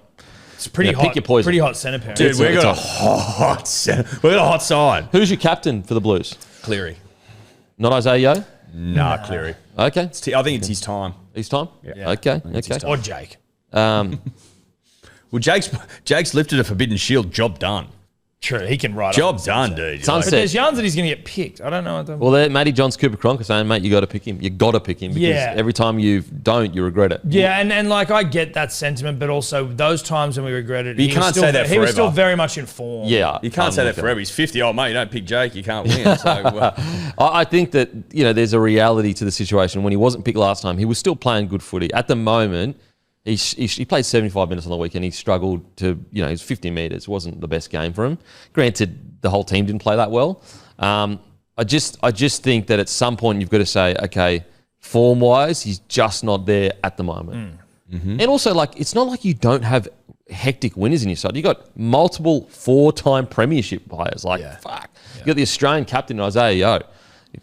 It's pretty hot. Pick your poison. Pretty hot centre pair. Dude, we've got a hot side. Who's your captain for the Blues? Cleary. Not Isaiah Yeo? Nah, Cleary. Okay. I think it's his time. His time? Yeah. Okay. Or Jake. Well, Jake's lifted a Forbidden Shield. Job done. True, he can ride. Job done, dude. But there's yarns that he's going to get picked. I don't know. Well, Matty Johns, Cooper Cronk are saying, mate, you got to pick him. You got to pick him because every time you don't, you regret it. Yeah, and like I get that sentiment, but also those times when we regret it, you can't say that forever. He was still very much in form. Yeah, you can't say that forever. He's 50. Oh, mate, you don't pick Jake, you can't win. So, I think that there's a reality to the situation. When he wasn't picked last time, he was still playing good footy. At the moment. He played 75 minutes on the weekend. He struggled to, he's 50 metres. Wasn't the best game for him. Granted, the whole team didn't play that well. I just think that at some point you've got to say, okay, form-wise, he's just not there at the moment. Mm-hmm. And also, it's not like you don't have hectic winners in your side. You've got multiple 4-time premiership players. Fuck. You've got the Australian captain, Isaiah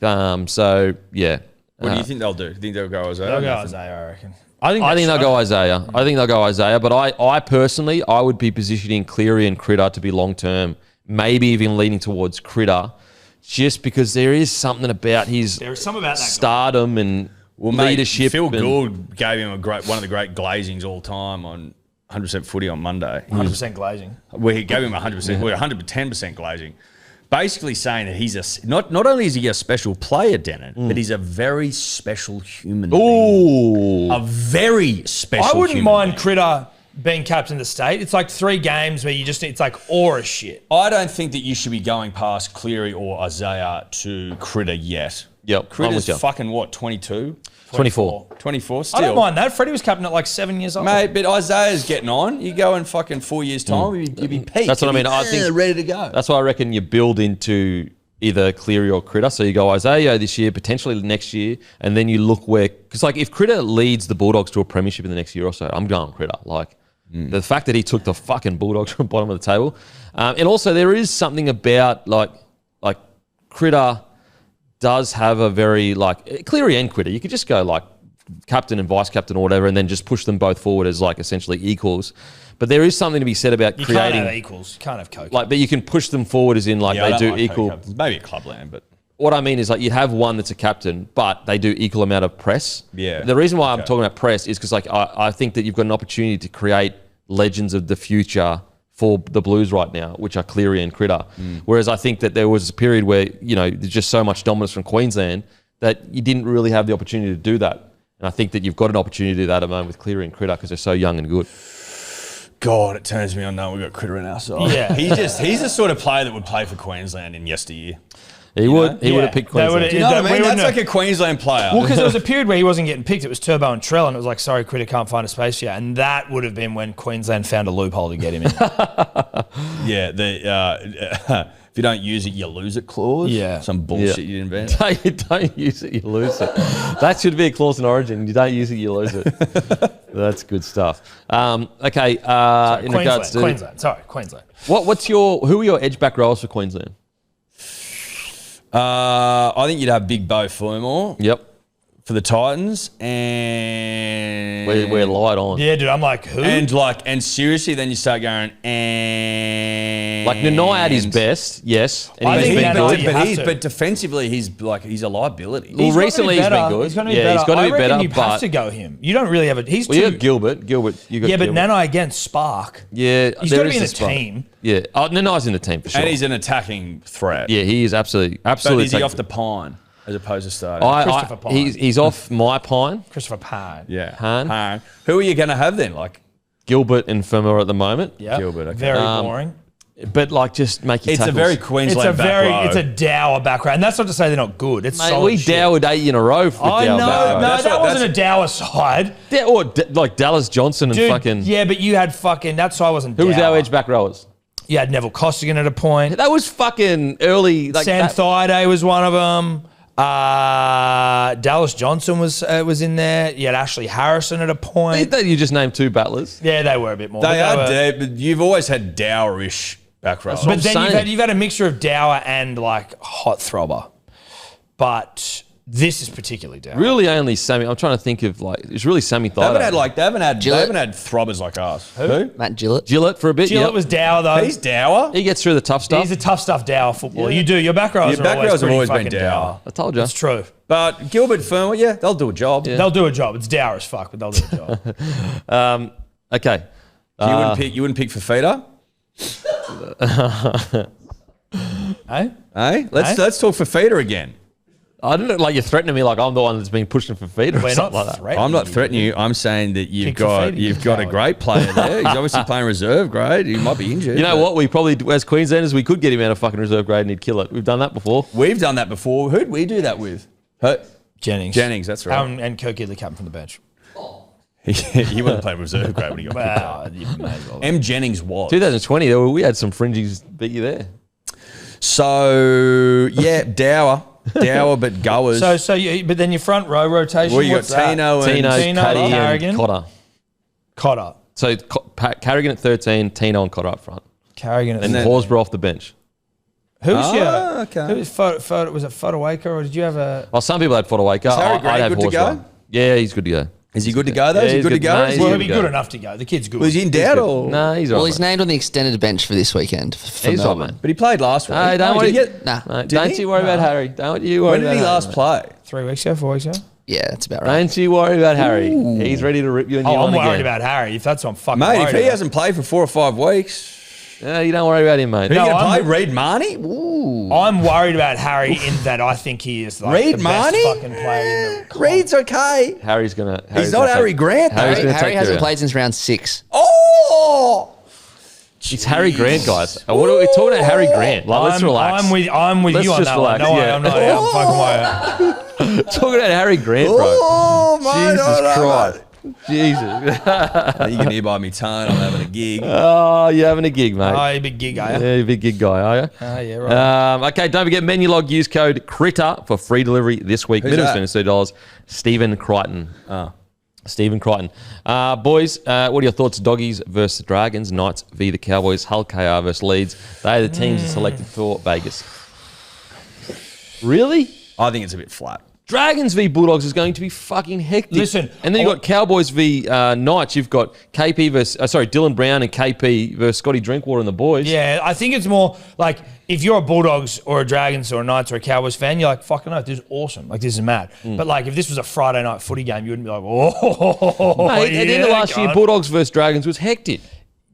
Yeo. So, yeah. What do you think they'll do? Do you think they'll go Isaiah? They'll go Isaiah, I reckon. I think they'll go Isaiah. I think they'll go Isaiah. But I personally, I would be positioning Cleary and Critter to be long-term, maybe even leaning towards Critter, just because there is something about his stardom and leadership. Phil Gould gave him one of the great glazings all time on 100% footy on Monday. 100% glazing. Where he gave him 100%, 110% glazing. Basically saying that he's not only is he a special player, Denon, but he's a very special human being. A very special I wouldn't mind Critter being captain of the state. It's like 3 games where it's like aura shit. I don't think that you should be going past Cleary or Isaiah to Critter yet. Yep. Critter's fucking what, 22? 24. 24 still. I don't mind that. Freddie was captain at 7 years old. Mate, but Isaiah's getting on. You go in fucking 4 years' time, you'd be peaked. That's what I mean. I think ready to go. That's why I reckon you build into either Cleary or Critter. So you go Isaiah this year, potentially next year, and then you look where... Because if Critter leads the Bulldogs to a premiership in the next year or so, I'm going Critter. The fact that he took the fucking Bulldogs from the bottom of the table. And also there is something about Critter does have a very Cleary and Critter. You could just go captain and vice captain or whatever, and then just push them both forward as essentially equals. But there is something to be said about creating. You can't have equals. You can't have coke. But you can push them forward as in they do equal. Maybe a clubland, but what I mean is like you have one that's a captain, but they do equal amount of press. Yeah. The reason why I'm talking about press is because like I think that you've got an opportunity to create legends of the future for the Blues right now, which are Cleary and Critter. Whereas I think that there was a period where, there's just so much dominance from Queensland that you didn't really have the opportunity to do that. And I think that you've got an opportunity to do that at the moment with Cleary and Critter because they're so young and good. God, it turns me on knowing we've got Critter in our side. Yeah. He's the sort of player that would play for Queensland in yesteryear. He would have picked Queensland. Do you know what I mean? That's like a Queensland player. Well, because there was a period where he wasn't getting picked. It was Turbo and Trell, and it was like, sorry, Critter can't find a space here. And that would have been when Queensland found a loophole to get him in. Yeah, if you don't use it, you lose it clause. Yeah. Some bullshit you invent. Don't use it, you lose it. That should be a clause in Origin. You don't use it, you lose it. That's good stuff. Okay. Sorry, in regards to Queensland. Who are your edge back rowers for Queensland? I think you'd have Big Bo Fulmore. Yep. For the Titans, and We're light on. Yeah, dude, I'm like, who? And seriously, then you start going and Like Nanai at his best, yes. And I think but defensively, he's a liability. Well, recently he's been good. He's going to be better. He's got to be better. You have to go him. You don't really have a. He's you got Gilbert. You got but Gilbert. Nanai against Spark. Yeah, He's got to be in the team. Yeah, Nanai's in the team for sure. And he's an attacking threat. Yeah, he is absolutely. But is he off the pine as opposed to starting? Christopher Pine. He's off my pine. Christopher Pine. Yeah. Pine. Who are you going to have then? Like Gilbert and Firma at the moment. Yeah. Gilbert. Okay. Very boring. But like, just make your It's tackles. a very Queensland It's a dour background. And that's not to say they're not good. It's Mate, solid we shit. dowered 8 in a row for I Dow know. back row. No, that wasn't a dour side. Like Dallas Johnson and Dude, fucking. yeah, but you had fucking. That side wasn't Who was dour. our edge back rowers? You had Neville Costigan at a point. That was fucking early. Like Sam Thaiday was one of them. Dallas Johnson was in there. You had Ashley Harrison at a point. You just named 2 battlers. Yeah, they were a bit more. They are dead, but you've always had dour-ish back row. But then you've had a mixture of dour and like hot throbber. But this is particularly dour. Really, only Sammy. I'm trying to think of like it's really Sammy They haven't Thaiday. they haven't had throbbers like us. Who? Matt Gillett. Gillett for a bit. Gillett yep. was dour though. He's dour. He gets through the tough stuff. He's a tough stuff dour footballer. You do. Your back rows Your back rows have always been fucking dour. I told you. That's true. But Gilbert Firma, yeah, they'll do a job. They'll do a job. It's dour as fuck, but they'll do a job. Okay. You wouldn't pick Fafita? Hey? Let's talk Fafita again. I don't look like you're threatening me like I'm the one that's been pushing for feet or We're something not like that. threatening. I'm not threatening you. I'm saying that you've Pick got Fafita, a great player there. He's obviously playing reserve grade. He might be injured. You know what? We probably, as Queenslanders, we could get him out of fucking reserve grade and he'd kill it. We've done that before. We've done that before. Who'd we do that with? Jennings, that's right. And Kirk Gidley captain from the bench. He wasn't playing reserve grade when he got Wow, you may as well. M. Jennings was. 2020, we had some fringes beat you there. So, yeah, dour, but goers. But then your front row rotation. Well, you got what's that? Tino Tino, Cuddy, Carrigan. and Cotter. Cotter. So Carrigan at 13, Tino and Cotter up front. Carrigan. And Horsburgh off the bench. Who's okay. Who was was it Fodawaker or did you have a? Well, some people had Fodawaker. Is Harry Grant I'd have good to go? Horsburgh. Yeah, he's good to go. Is he good to go, though? Yeah, Is he he's good to good. go? No, Is he's he- Well, good he'll be to go. good enough to go. The kid's good. Was he in doubt or? No, he's all Well, right. he's named on the extended bench for this weekend for He's all right, Melbourne. mate. But he played last week. Hey, don't Oh, worry. did he get- Nah. Mate, Did don't he? you worry about Harry. Don't you worry When did about he Harry, last mate. play? 3 weeks ago, 4 weeks ago. Yeah, that's about right. Don't you worry about Harry. He's ready to rip you a new Oh, one I'm worried again. about Harry. If that's what I'm fucking Mate, worried if he about. hasn't played for 4 or 5 weeks, Yeah, you don't worry about him, mate. who are you No, going to I'm- play? Reed Marnie? Ooh. I'm worried about Harry in that I think he is like Reed the best Marnie? fucking player in the comp. Reed's okay. Harry's gonna. He's not Harry Grant, though. Harry's Harry, gonna take hasn't care of played since round 6. Oh! It's Harry Grant, guys. What are we talking about? Harry Grant. Like, let's relax. I'm with Let's you on just that relax, one. No, yeah. I'm not. I'm fucking worried. Talking about Harry Grant, bro. Oh, mate. Jesus Christ. Jesus. You can hear by me tone. I'm having a gig. Oh, you're having a gig, mate. Oh, you big gig, are you? Yeah, you're a big gig guy, are you? Oh, yeah, right. Okay, don't forget menu log use code CRITTER for free delivery this week. Who's Minimum that? spend $2. Stephen Crichton. Stephen Crichton. Boys, what are your thoughts? Doggies versus Dragons, Knights v the Cowboys, Hull KR versus Leeds. They are the teams that selected for Vegas. Really? I think it's a bit flat. Dragons v Bulldogs is going to be fucking hectic. Listen, and then you've got Cowboys v Knights. You've got KP versus, Dylan Brown and KP versus Scotty Drinkwater and the boys. Yeah, I think it's more like if you're a Bulldogs or a Dragons or a Knights or a Cowboys fan, you're like, fucking no, this is awesome. Like, this is mad. But like, if this was a Friday night footy game, you wouldn't be like, oh, Mate, at the end of last year, Bulldogs versus Dragons was hectic.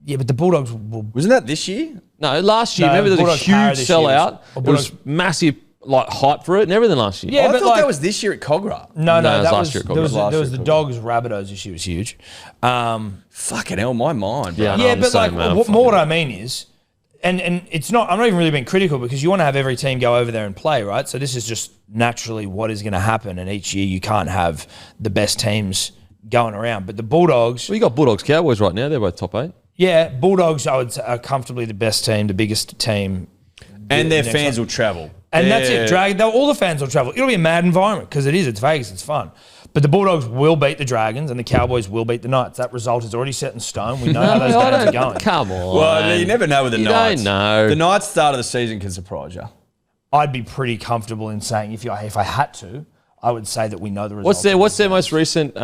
Yeah, but the Bulldogs will... Wasn't that this year? No, last year. No, Remember, there was a Bulldogs huge Parra this year sellout. was- There was massive hype for it and everything last year. Yeah, I but thought like, that was this year at Cogra. No, it was that last was year at there was, Cogra. there was the Dogs Rabbitohs this year was huge. Fucking hell, my mind, bro. Yeah, I know, Yeah, I'm but saying, like, man, I'm more fucking- what I mean is, and it's not, I'm not even really being critical because you want to have every team go over there and play, right? So this is just naturally what is going to happen. And each year you can't have the best teams going around. But the Bulldogs... Well, you got Bulldogs Cowboys right now. They're both top 8. Yeah, Bulldogs, I would say, are comfortably the best team, the biggest team. And their next fans one. will travel. And that's They're- it. All the fans will travel. It'll be a mad environment because it is. It's Vegas. It's fun. But the Bulldogs will beat the Dragons and the Cowboys will beat the Knights. That result is already set in stone. We know how those games are going. Come on. Well, you never know with the You Knights. don't know. The Knights start of the season can surprise you. I'd be pretty comfortable in saying if I had to, I would say that we know the result. What's their most recent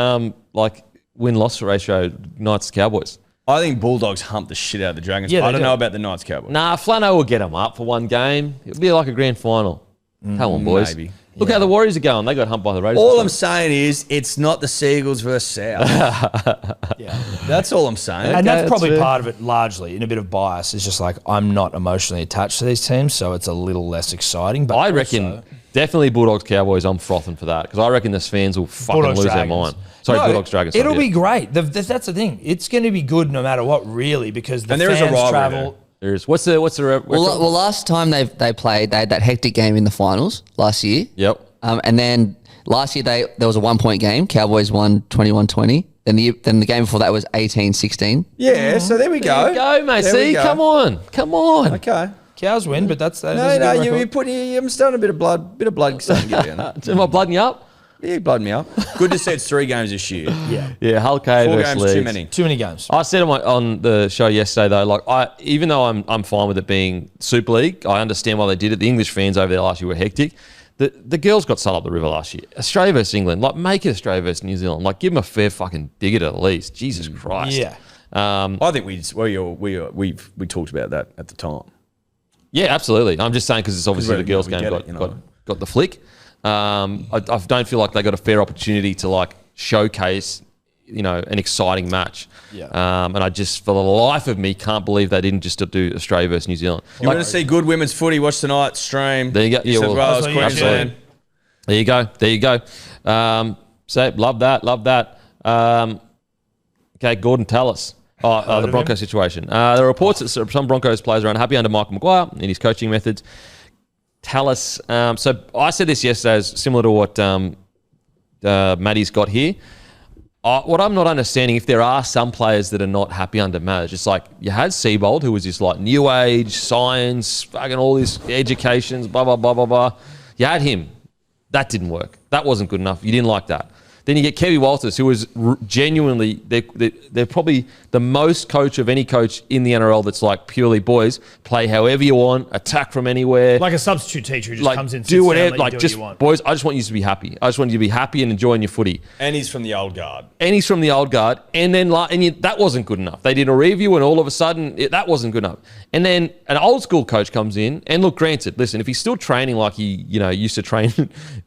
win-loss ratio, Knights Cowboys? I think Bulldogs hump the shit out of the Dragons. Yeah, I they don't do. know about the Knights Cowboys. Nah, Flano will get them up for one game. It'll be like a grand final. Come on, boys. maybe. Look how the Warriors are going. They got humped by the Raiders. All I'm saying is it's not the Seagulls versus South. Yeah. That's all I'm saying. And that's that's probably fair. part of it, largely, in a bit of bias. It's just like I'm not emotionally attached to these teams, so it's a little less exciting. But I reckon definitely Bulldogs Cowboys. I'm frothing for that because I reckon the fans will fucking Bulldogs, lose their Dragons. mind. Sorry, No, Bulldogs Dragons. It'll sorry, be great. That's the thing. It's going to be good no matter what, really, because the And there is fans a rivalry travel. There is. What's the Well, last time they played, they had that hectic game in the finals last year. Yep. And then last year there was a 1 point game. Cowboys won 21-20. Then the game before that was 18-16. Yeah, so there we go. There you go, mate. There we See, go. come on. Okay. Cows win, but that's No, a good you're record. putting. I'm starting a bit of blood starting to get down there. Am I blooding you up? Yeah, you blood me up. Good to see it's 3 games this year. Yeah. Yeah, Hull K 4 versus games Leeds. too many. Too many games. I said on the show yesterday though, like even though I'm fine with it being Super League, I understand why they did it. The English fans over there last year were hectic. The girls got sold up the river last year. Australia versus England, like make it Australia versus New Zealand. Like give them a fair fucking dig at least. Jesus Christ. Yeah. I think we talked about that at the time. Yeah, absolutely. I'm just saying because it's obviously we- the girls' we game get got, it, you know. got the flick. I don't feel like they got a fair opportunity to like showcase, an exciting match. Yeah. And I just, for the life of me, can't believe they didn't just do Australia versus New Zealand. You want to see good women's footy? Watch tonight's stream. There you go. New Yeah, South well, Wales, that's what you Queensland. should. There you go. So love that. Okay, Gordon Tallis. The Broncos situation. There are reports that some Broncos players are unhappy under Michael Maguire and his coaching methods. Tallis. So I said this yesterday, is similar to what Maddie's got here. What I'm not understanding, if there are some players that are not happy under Matt, just like you had Seabold, who was this like new age, science, fucking all these educations, blah, blah, blah, blah, blah. You had him. That didn't work. That wasn't good enough. You didn't like that. Then you get Kevy Walters, who is genuinely, they're probably the most coach of any coach in the NRL that's like purely boys, play however you want, attack from anywhere. Like a substitute teacher who just Like, comes in, do whatever, do like what just you want. boys, I just want you to be happy. I just want you to be happy and enjoying your footy. And he's from the old guard. And he's from the old guard. And then that wasn't good enough. They did a review and all of a sudden that wasn't good enough. And then an old school coach comes in and look, granted, listen, if he's still training like he, used to train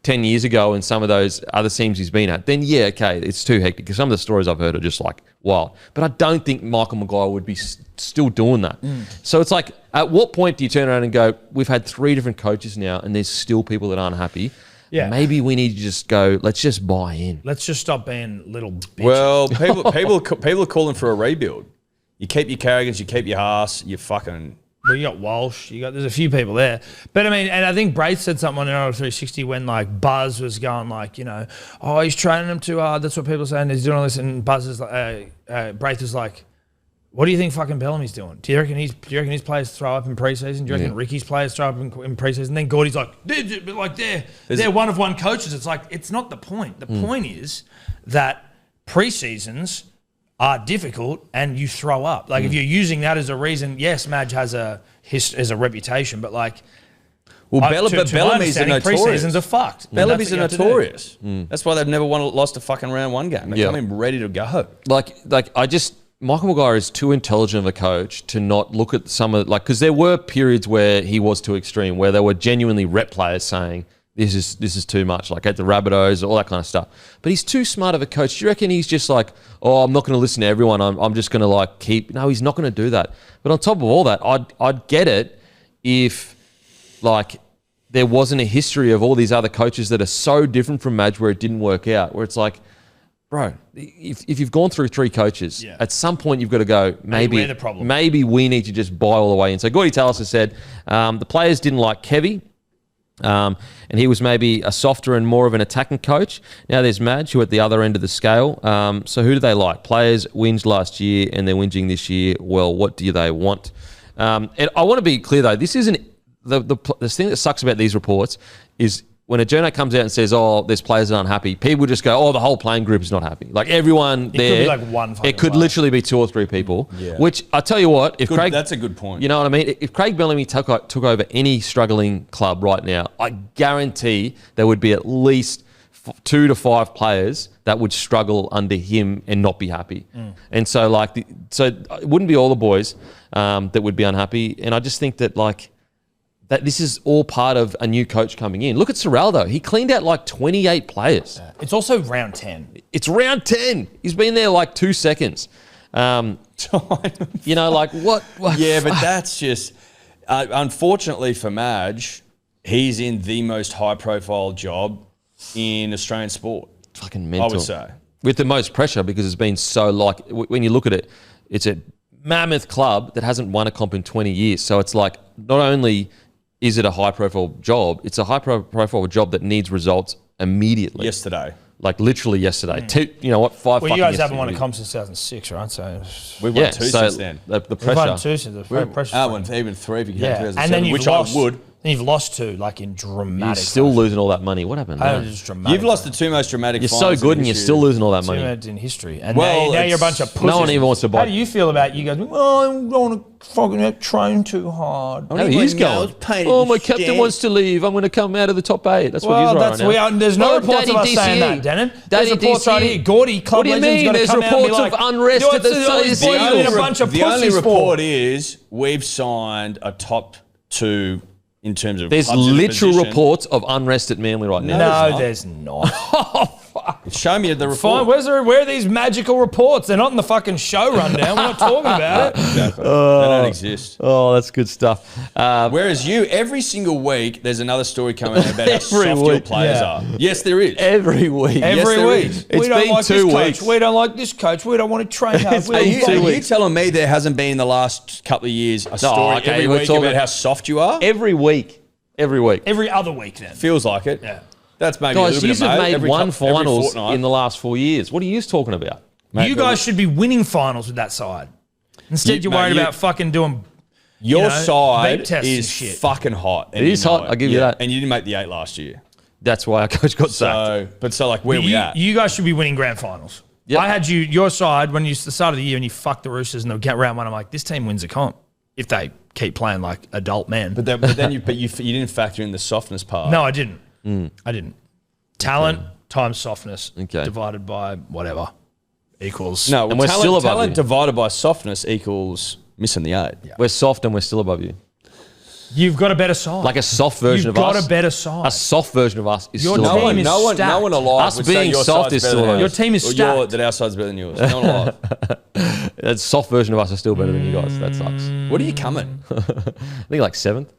10 years ago in some of those other teams he's been at, then yeah, okay, it's too hectic because some of the stories I've heard are just like wild. But I don't think Michael Maguire would be still doing that. So it's like, at what point do you turn around and go, we've had 3 different coaches now and there's still people that aren't happy. Yeah. Maybe we need to just go, let's just buy in. Let's just stop being little bitches. Well, people are calling for a rebuild. You keep your Carrigans, you keep your Haas, you fucking... Well, you got Walsh. There's a few people there. But I mean, and I think Braith said something on NRL 360 when like Buzz was going like, oh, he's training them too hard. That's what people are saying. He's doing all this. And Buzz is like, Braith was like, what do you think fucking Bellamy's doing? Do you reckon his players throw up in preseason? Do you reckon Ricky's players throw up in preseason? And then Gordy's like, they're one of one coaches. It's like, it's not the point. The point is that preseasons are difficult and you throw up. Like if you're using that as a reason, yes, Madge has a reputation, but like Well, To Bellamy's my a understanding, notorious. Pre-seasons are fucked. Bellamy's a That's what you have to do. notorious. That's why they've never lost a fucking round one game. They come in ready to go. Michael Maguire is too intelligent of a coach to not look at some of because there were periods where he was too extreme, where there were genuinely rep players saying this is too much, like at the Rabbitohs, all that kind of stuff. But he's too smart of a coach. Do you reckon he's just like, oh, I'm not going to listen to everyone. I'm just going to keep. No, he's not going to do that. But on top of all that, I'd get it if there wasn't a history of all these other coaches that are so different from Madge where it didn't work out. Where it's like, bro, if you've gone through 3 coaches, at some point you've got to go, maybe we need to just buy all the way in. So Gordy Tallis has said the players didn't like Kevy, and he was maybe a softer and more of an attacking coach. Now there's Madge, who at the other end of the scale. So who do they like? Players whinged last year and they're whinging this year. Well, what do they want? And I want to be clear, though, this isn't the thing that sucks about these reports is when a journo comes out and says, oh, there's players that aren't happy, people just go, oh, the whole playing group is not happy. Like everyone there. It could be one fucking It could player. literally be 2 or 3 people, which I tell you what, Craig. That's a good point. You know what I mean? If Craig Bellamy took over any struggling club right now, I guarantee there would be at least 2 to 5 players that would struggle under him and not be happy. And so so it wouldn't be all the boys that would be unhappy. And I just think that that this is all part of a new coach coming in. Look at Serraldo. He cleaned out 28 players. It's also round 10. It's round 10. He's been there 2 seconds. What? Yeah, but that's just... unfortunately for Madge, he's in the most high-profile job in Australian sport. Fucking mental. I would say. With the most pressure because it's been so when you look at it, it's a mammoth club that hasn't won a comp in 20 years. So it's not only... is it a high-profile job? It's a high-profile job that needs results immediately. Yesterday. Literally yesterday. 5 Well, you guys haven't won a comp since 2006, right? So We've won 2 since then. The pressure. we've won 2 since the pressure. Even 3 if you count Yeah, 2007, and then you've which lost. I would. Then you've lost 2, in dramatic. You're still losing all that money. What happened? Just dramatic. You've lost the 2 most dramatic You're so finals good in and you're history. still losing all that money. in history. And Well, now you're a bunch of pussies. No one even wants to buy. How do you feel about you guys? Oh, I don't want to fucking train too hard. How he's going. Oh, my captain wants to leave. I'm going to come out of the top 8. That's what he's right now. There's no reports of us DCE. saying that, Denon. There's Daddy reports right DCE. here. Gordy, club What do you legend's mean? got to There's come out and be reports of like, unrest at the a bunch of The only pussies report for. is we've signed a top 2 in terms of There's clubs in a literal position. reports of unrest at Manly right now. No, there's not. Show me the report. Fine. Where are these magical reports? They're not in the fucking show rundown. We're not talking about it. Exactly. They don't exist. Oh, that's good stuff. Whereas every single week, there's another story coming out about how soft your week. players are. Yes, there is. Every week. Every there week. is. It's We don't been like 2 this weeks. coach. We don't like this coach. We don't want to train hard. It's We been don't 2 fucking- Are you telling me there hasn't been in the last couple of years a story okay, every we're week talking- about how soft you are? Every week. Every week. Every other week then. Feels like it. Yeah. That's maybe Guys, a you little bit have of made every one every finals fortnight. in the last 4 years. What are you talking about? You guys should be winning finals with that side. Instead, you're worried about fucking doing. Your vape side tests and is shit. fucking hot. It is hot, I'll give you that. And you didn't make the 8 last year. That's why our coach got sacked. Where we at? You guys should be winning grand finals. Yep. I had your side when you the start of the year and you fucked the Roosters and they'll get round 1. I'm like, this team wins a comp if they keep playing like adult men. But then you didn't factor in the softness part. No, I didn't. I didn't. Talent times softness divided by whatever equals. And we're still above talent you. divided by softness equals missing the 8. Yeah. We're soft and we're still above you. You've got a better side. Like a soft version You've of us. got a better side. A soft version of us is Your still team above you. is No one alive Us would say being your soft side's is better still than alive. Your team is or stacked. that our side's better than yours. No one alive. A soft version of us is still better than you guys. That sucks. What are you coming? I think 7th.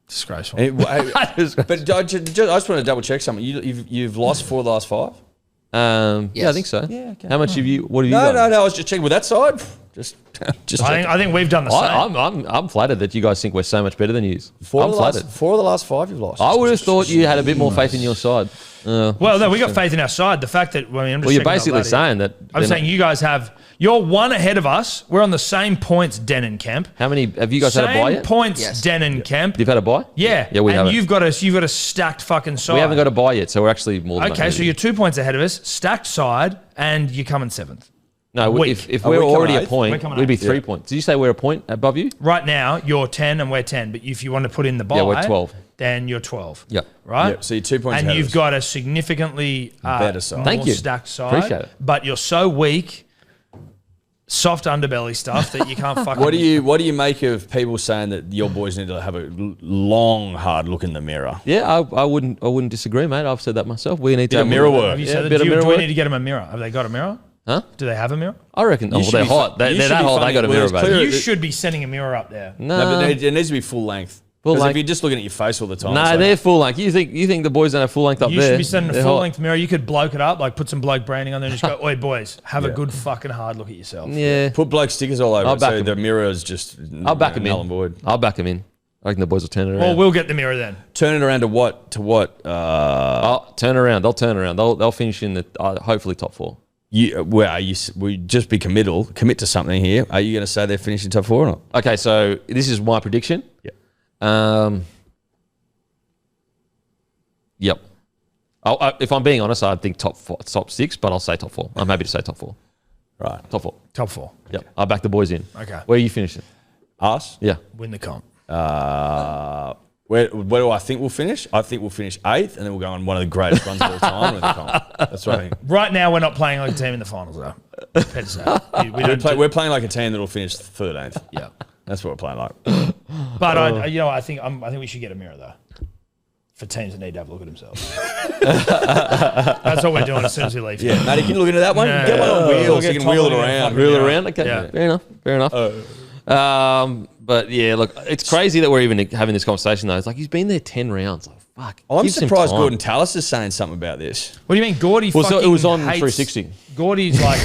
Disgraceful. But I just want to double check something. You've lost 4 of the last 5? Yeah, I think so. Yeah, okay. How much have you? What have you No, got? I was just checking with that side. Just I think we've done the same. I'm flattered that you guys think we're so much better than you. Four I'm of flattered. 4 of the last 5 you've lost. I would have thought you had a bit more faith in your side. Well, no, we got faith in our side. The fact that I'm just Well, you're checking out basically ladder. saying that. I'm saying you guys have. You're 1 ahead of us. We're on the same points, Den and Kemp. How many have you guys had a buy Same yet? points, Yes. Den and Kemp. You've had a buy? Yeah. Yeah, we and haven't. you've got a stacked fucking side. We haven't got a buy yet, so we're actually more than Okay, so you're 2 points ahead of us, stacked side, and you're coming 7th. No, Week. if Are we're we coming already a eighth? We're point, coming we'd be eighth. 3 points. Did you say we're a point above you? Right now, you're 10 and we're 10. But if you want to put in the bye, Yeah, we're 12. Then you're 12. Yep. Right? Yep, so you're 2 points And ahead of you've us. got a significantly Better side. more Thank you. stacked side. Appreciate it. But you're so weak, soft underbelly stuff that you can't fucking... What do you make of people saying that your boys need to have a long, hard look in the mirror? Yeah, I wouldn't disagree, mate. I've said that myself. We need to Bit of mirror work. Have you Yeah, said a that? bit of Do mirror we work. need to get them a mirror? Have they got a mirror? Huh? Do they have a mirror? I reckon. Oh, well, should they're be hot. fu- They're you that should be hot. They funny. got a Well, mirror, it's baby. clear- You should be sending a mirror up there. No, but No, it needs to be full length. Full Because if length. you're just looking at your face all the time, no, it's like- they're full length. You think the boys don't have full length up You there? should be sending a They're full hot. length mirror. You could bloke it up, like put some bloke branding on there and just go, oi, boys, have a good fucking hard look at yourself. Yeah, put bloke stickers all over I'll it, back so him. the mirror is just I'll back him null and in. void. I'll back him in. I reckon the boys will turn it around. Well, we'll get the mirror then. Turn it around to what? I'll turn around. They'll turn around. They'll finish in the hopefully top 4. We just be commit to something here. Are you going to say they're finishing top 4 or not? Okay, so this is my prediction. Yeah. Yep. If I'm being honest, I think top 6, but I'll say top 4. I'm happy to say top 4. Right. Top 4. Top 4. Yep. I'll back the boys in. Okay. Where are you finishing? Us? Yeah. Win the comp. Where do I think we'll finish? I think we'll finish 8th, and then we'll go on one of the greatest runs of all time with the comp. That's what I think. Right now, we're not playing like a team in the finals, though. Fair to say. We're playing like a team that will finish 13th. Yeah. That's what we're playing like. But I think we should get a mirror though, for teams that need to have a look at themselves. That's what we're doing as soon as we leave. Yeah, Matty, can you look into that one? No. Get one on wheels. We'll You get can Tom wheel it looking at around. fucking Reel it Yeah. around? Okay. Yeah. Fair enough. But yeah, look, it's crazy that we're even having this conversation though. It's like he's been there 10 rounds. Like, fuck. I'm Give some surprised time. Gordon Tallis is saying something about this. What do you mean, Gordy? Well, so it fucking was on hates, 360. Gordy's like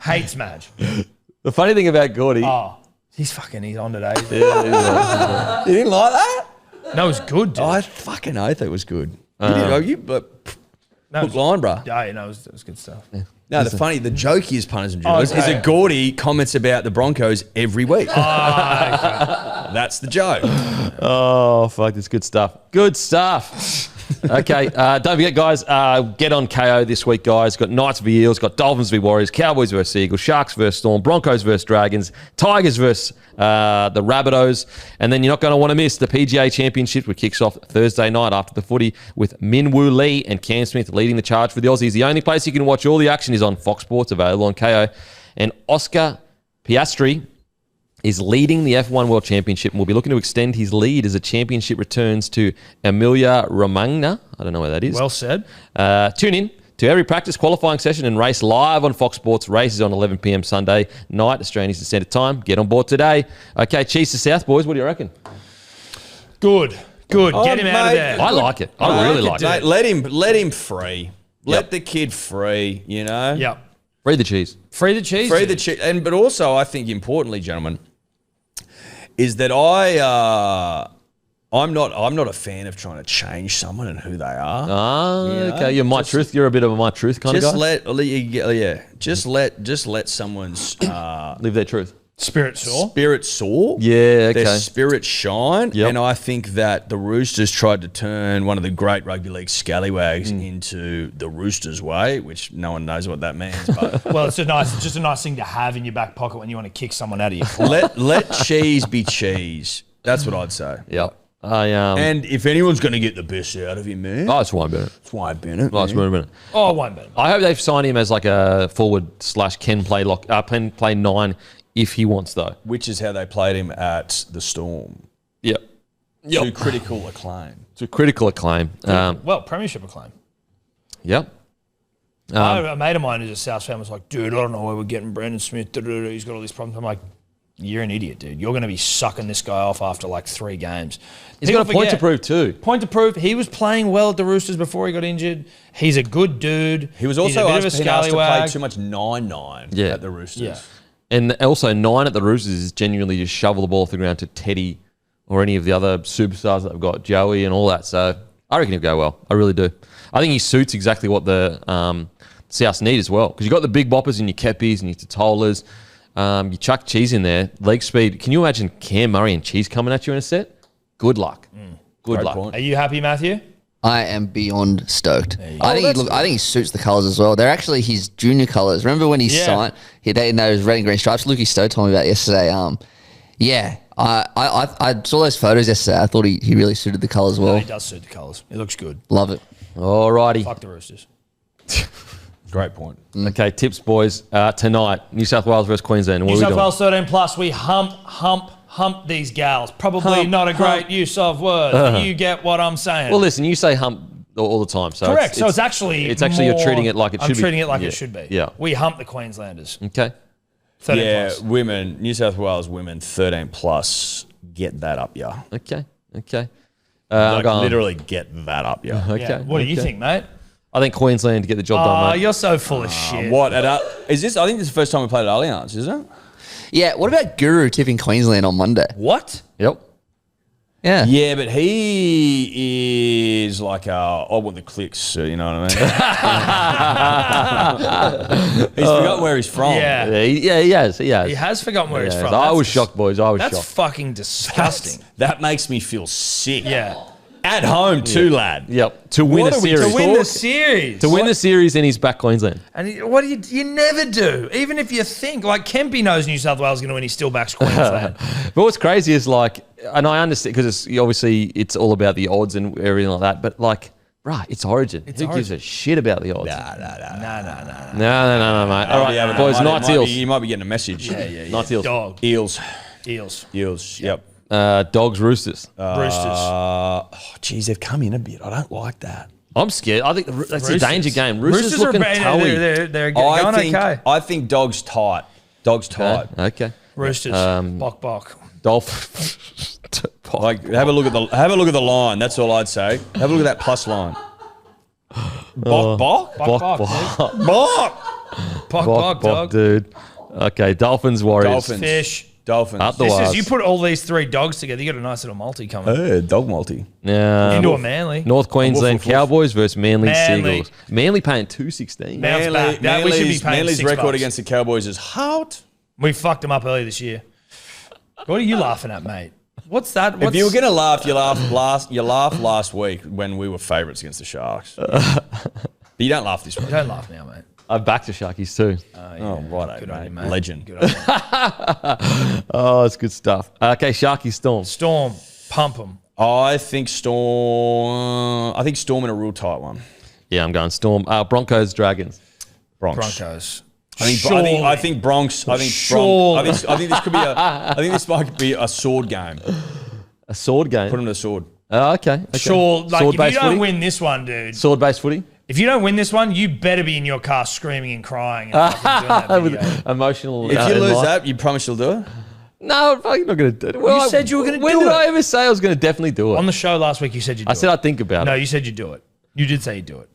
hates Madge. The funny thing about Gordy. Oh, he's on today. You didn't like that? No, it was good, dude. I fucking oath it was good. You No, hook line, bruh. Yeah, no, it was good stuff. No, the joke is, punters and dribblers, okay. is that Gordy comments about the Broncos every week. That's the joke. Oh, fuck, that's good stuff. Good stuff. Okay, don't forget, guys, get on KO this week, guys. Got Knights v Eels, got Dolphins v Warriors, Cowboys versus Eagles, Sharks versus Storm, Broncos versus Dragons, Tigers versus the Rabbitohs. And then you're not going to want to miss the PGA Championship, which kicks off Thursday night after the footy with Minwoo Lee and Cam Smith leading the charge for the Aussies. The only place you can watch all the action is on Fox Sports, available on KO. And Oscar Piastri is leading the F1 World Championship and will be looking to extend his lead as the championship returns to Emilia Romagna. I don't know where that is. Well said. Tune in to every practice, qualifying session and race live on Fox Sports. Races on 11 p.m. Sunday night, Australian Eastern Standard Time. Get on board today. Okay, cheese to South, boys. What do you reckon? Good. Get him out of mate, there. I like it. I really like it. Mate, let him free. Let the kid free, you know? Yep. Free the cheese. Free the cheese. Free the cheese. But also, I think importantly, gentlemen, is that I'm not a fan of trying to change someone and who they are. Okay. You're my truth. You're a bit of a my truth kind of Just guy. let someone's Live their truth. Spirit soar. spirit soar. Yeah, okay. Their spirit shine. Yep. And I think that the Roosters tried to turn one of the great rugby league scallywags into the Roosters way, which no one knows what that means. But Well, it's just a nice thing to have in your back pocket when you want to kick someone out of your club. let cheese be cheese. That's what I'd say. Yep. And if anyone's going to get the best out of him, man, Oh, it's Wayne Bennett. it's Wayne Bennett. Oh, it's man. Wayne Bennett. Oh, I won't bet him. I hope they've signed him as like a forward / can play can play 9 if he wants though. Which is how they played him at the Storm. Yep. To critical acclaim. To critical acclaim. Well, premiership acclaim. Yep. A mate of mine who's a South fan was like, dude, I don't know where we're getting Brandon Smith. He's got all these problems. I'm like, you're an idiot, dude. You're going to be sucking this guy off after like 3 games. He's got a point to prove too. Point to prove. He was playing well at the Roosters before he got injured. He's a good dude. He was He's a also bit of a asked to play scallywag. too much 9-9 Yeah. at the Roosters. Yeah. And also 9 at the Roosters is genuinely just shovel the ball off the ground to Teddy or any of the other superstars that they've got, Joey and all that. So I reckon he'll go well. I really do. I think he suits exactly what the Souths need as well. Because you've got the big boppers and your Keppies and your Totolas. You chuck Cheese in there, leg speed. Can you imagine Cam Murray and Cheese coming at you in a set? Good luck. Good Great luck. point. Are you happy, Matthew? I am beyond stoked. I think he suits the colours as well. They're actually his junior colours. Remember when he signed? They in those red and green stripes. Lukey Stowe told me about yesterday. I saw those photos yesterday. I thought he really suited the colours well. No, he does suit the colours. It looks good. Love it. Alrighty. Fuck the Roosters. Great point. Okay, tips, boys. Tonight, New South Wales versus Queensland. What New are we South doing? Wales 13 plus. We hump these gals. Probably not a great use of words. But you get what I'm saying. Well, listen, you say hump all the time. So correct. So it's actually you're treating it like it should be. I'm treating it like it should be. Yeah. We hump the Queenslanders. Okay. 13 Yeah, plus. women, New South Wales women 13 plus. Get that up, yeah. Okay. Like literally get that up, yeah. Okay. Yeah. What do you think, mate? I think Queensland to get the job done, mate. You're so full of shit. What is this? I think this is the first time we played at Allianz, isn't it? Yeah, what about Guru tipping Queensland on Monday? What? Yep. Yeah. Yeah, but he is like I want the clicks, you know what I mean? He's forgotten where he's from. Yeah. He has. He has forgotten where he's from. I was shocked, boys. I was That's shocked. fucking disgusting. That makes me feel sick. Yeah. At home too, lad. Yep. To win a series. To win the series. To win the series, and he's back Queensland. And what do you never do. Even if you think, like Kempy knows New South Wales is going to win, he still backs Queensland. But what's crazy is like, and I understand because it's all about the odds and everything like that. But like, right, it's Origin. Who gives a shit about the odds? Nah. No, mate. All right, boys, Knights Eels. You might be getting a message. Yeah. Knights Eels. Dog. Eels. Yep. Yep. Dogs Roosters. Roosters. Geez, they've come in a bit. I don't like that. I'm scared. I think that's a danger game. Roosters Roosters looking are toey. they're going okay. I think dogs tight. Dogs tight. Okay. Roosters. Bok. Dolph. Like have a look at the line. That's all I'd say. Have a look at that plus line. Bok. Bok, dog. Dude. Okay, Dolphins, Warriors. Fish. Dolphins. Up the This wires. is, you put all these three dogs together, you got a nice little multi coming. Dog multi. Yeah. Into a Manly. North Queensland Woof, woof, woof. Cowboys versus Manly Manly. Seagulls. Manly paying $2.16. Bounce back. That we should be paying Manly's $6. record against the Cowboys is hot. We fucked them up earlier this year. What are you laughing at, mate? What's that? If you were gonna laugh, you laughed last week when we were favourites against the Sharks. But you don't laugh this week. Don't laugh now, mate. I'm back to Sharkies too. Oh, right, Good on you, mate. Legend. Good on you. Oh, it's good stuff. Okay, Sharkies Storm. Storm, pump them. I think Storm in a real tight one. Yeah, I'm going Storm. Broncos Dragons. Broncos. I think Bronx. I think this could be I think this might be a sword game. A sword game. Put them to the sword. Oh, okay. Sure, like if you Sword-based don't footy? win this one, dude. Sword-based footy. If you don't win this one, you better be in your car screaming and crying and fucking doing that video. With emotional. If you lose life. that, you promise you'll do it. No, I'm fucking not going to do it. You said you were gonna When do did it. I ever say I was going to definitely do it? On the show last week, you said you'd do it. I said I'd think about No, it. you said you'd do it. You did say you'd do it.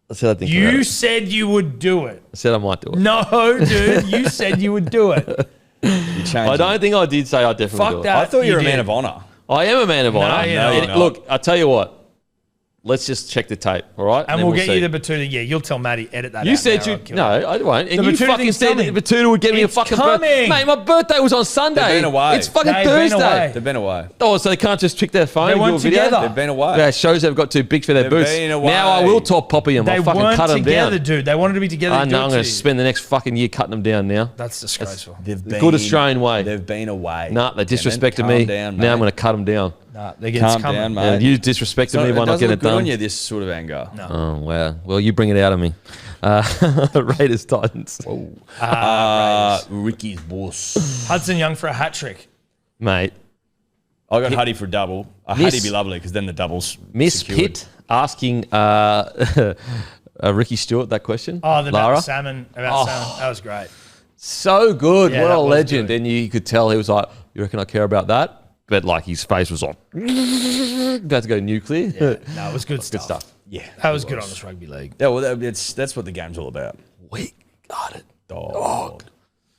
I said I'd think about You it. said you would do it. I said I might do it. No, dude. You said you would do it. You changed I don't think I did say I'd definitely Fuck do it. that. I thought you were a did. man of honour. I am a man of honour. you're not. And No, you're look, I'll tell you what. Let's just check the tape, all right? And then we'll get see. you the Batuta. Yeah, you'll tell Maddie, edit that You out said now, you... I'll kill No, it. I won't. And The you Batuta fucking thing's said coming. that Batuta would get me a It's fucking... coming. Mate, my birthday was on Sunday. They've been away. It's fucking They've been Thursday. away. They've been away. Oh, so they can't just pick their phone They and do a weren't video? together. They've been away. Yeah, shows they've got too big for their They've boots. been away. Now I will talk Poppy them. They I'll fucking weren't cut them together, down. dude. They wanted to be together. I to do know. it I'm going to to you. spend the next fucking year cutting them down now. That's disgraceful. They've been, Good Australian way. They've been away. Nah, they disrespected Calm me. down, Now I'm mate. going to cut them down. Nah, they're getting Calm coming. down, mate. And you disrespected me by not doesn't getting look it good done. on you, this sort of anger. No. Oh, wow. Well, you bring it out of me. Raiders Titans. Ricky's boss. Hudson Young for a hat trick. Mate, I got Huddy for a double. Huddy be lovely because then the doubles. Miss secured. Pitt asking Ricky Stewart that question. Oh, the Lara. salmon. About salmon. That was great. So good. Yeah, What that a was legend. good. And you could tell he was like, you reckon I care about that? But like his face was like, about to go nuclear. No, it was good stuff. Good stuff. Yeah. That was good on this rugby league. Yeah, well, that's what the game's all about. We got it. Dog.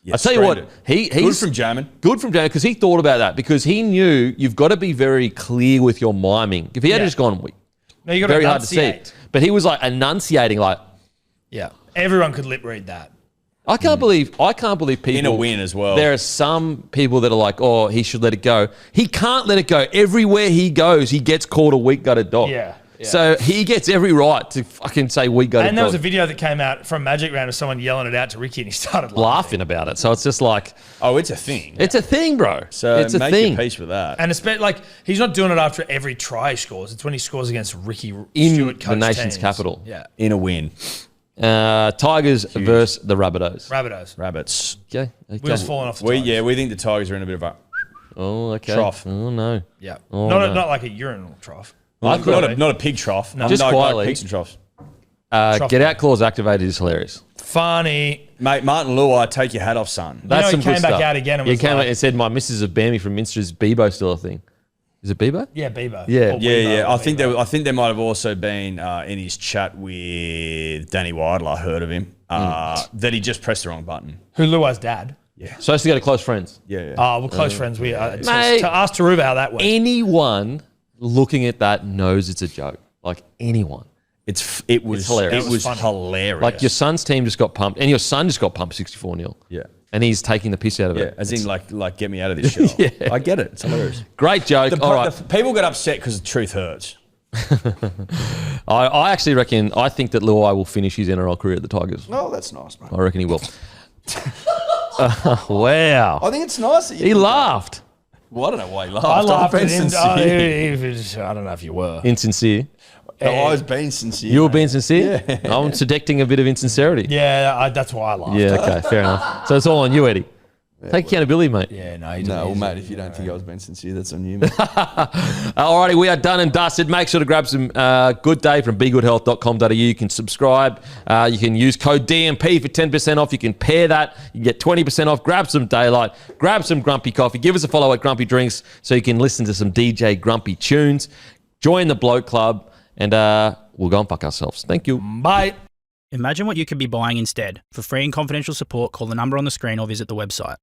Yeah, I tell you what, stranded. Good he's from Jamin. Good from Jamin because he thought about that because he knew you've got to be very clear with your miming. If he had Yeah. just gone, No, you got to very hard to see. enunciate. But he was like enunciating, like, Yeah, everyone could lip read that. I can't believe people In a win as well. There are some people that are like, oh, he should let it go. He can't let it go. Everywhere he goes, he gets called a weak gutted dog. Yeah. So he gets every right to fucking say we go to And there was a dog. video that came out from Magic Round of someone yelling it out to Ricky, and he started laughing about it. So it's just like, Oh, it's a thing. it's a thing, bro. So it's a make thing. your peace with that. And it's like he's not doing it after every try he scores. It's when he scores against Ricky In Stewart the nation's capital. Yeah, In a win. Tigers versus the Rabbitohs. Rabbitohs. Rabbits. Okay. Wheels falling off the Tigers. We think the Tigers are in a bit of a Oh, okay. Trough. Oh, no. Yeah, Oh, not no. like a urinal trough. not a pig trough. No. Just quietly. Pigs and troughs. Get out clause activated is hilarious. Funny. Mate, Martin Luai, take your hat off, son. That's he some came good back stuff. out again and He was came like- out and said, my missus have banned me from Minster. Is Bebo still a thing? Is it Bebo? Yeah, Bebo. Yeah. Or Yeah, Weebo yeah. or I think Bebo. I think there might have also been in his chat with Danny Weidler, I heard of him, that he just pressed the wrong button. Who Luai's dad. Supposed to go to close friends. Yeah. We're close friends. We are. Mate. To ask Taruba how that went. Anyone looking at that knows it's a joke. Like anyone. It was hilarious. It was funny. hilarious. Like your son's team just got pumped, and your son just got pumped 64-0. Yeah. And he's taking the piss out of Yeah, it. as in like get me out of this shit. I get it. It's hilarious. Great joke. All right. People get upset because the truth hurts. I actually reckon, I think that Luai will finish his NRL career at the Tigers. Oh, that's nice, mate. I reckon he will. Wow. I think it's nice that you He laughed. Well, I don't know why he laughed. I laughed I'm at being him. sincere. I don't know if you were. Insincere. No, I was being sincere. You were mate. being sincere? I'm detecting a bit of insincerity. Yeah, that's why I laughed. Yeah, okay, fair enough. So it's all on you, Eddie. Take accountability, mate. Yeah, no, he No, well, didn't. mate, if you don't think I was being sincere, that's on you, mate. Alrighty, we are done and dusted. Make sure to grab some Good Day from begoodhealth.com.au. You can subscribe. You can use code DMP for 10% off. You can pair that. You can get 20% off. Grab some Daylight. Grab some Grumpy Coffee. Give us a follow at Grumpy Drinks so you can listen to some DJ Grumpy tunes. Join the Bloke Club, and we'll go and fuck ourselves. Thank you. Bye. Imagine what you could be buying instead. For free and confidential support, call the number on the screen or visit the website.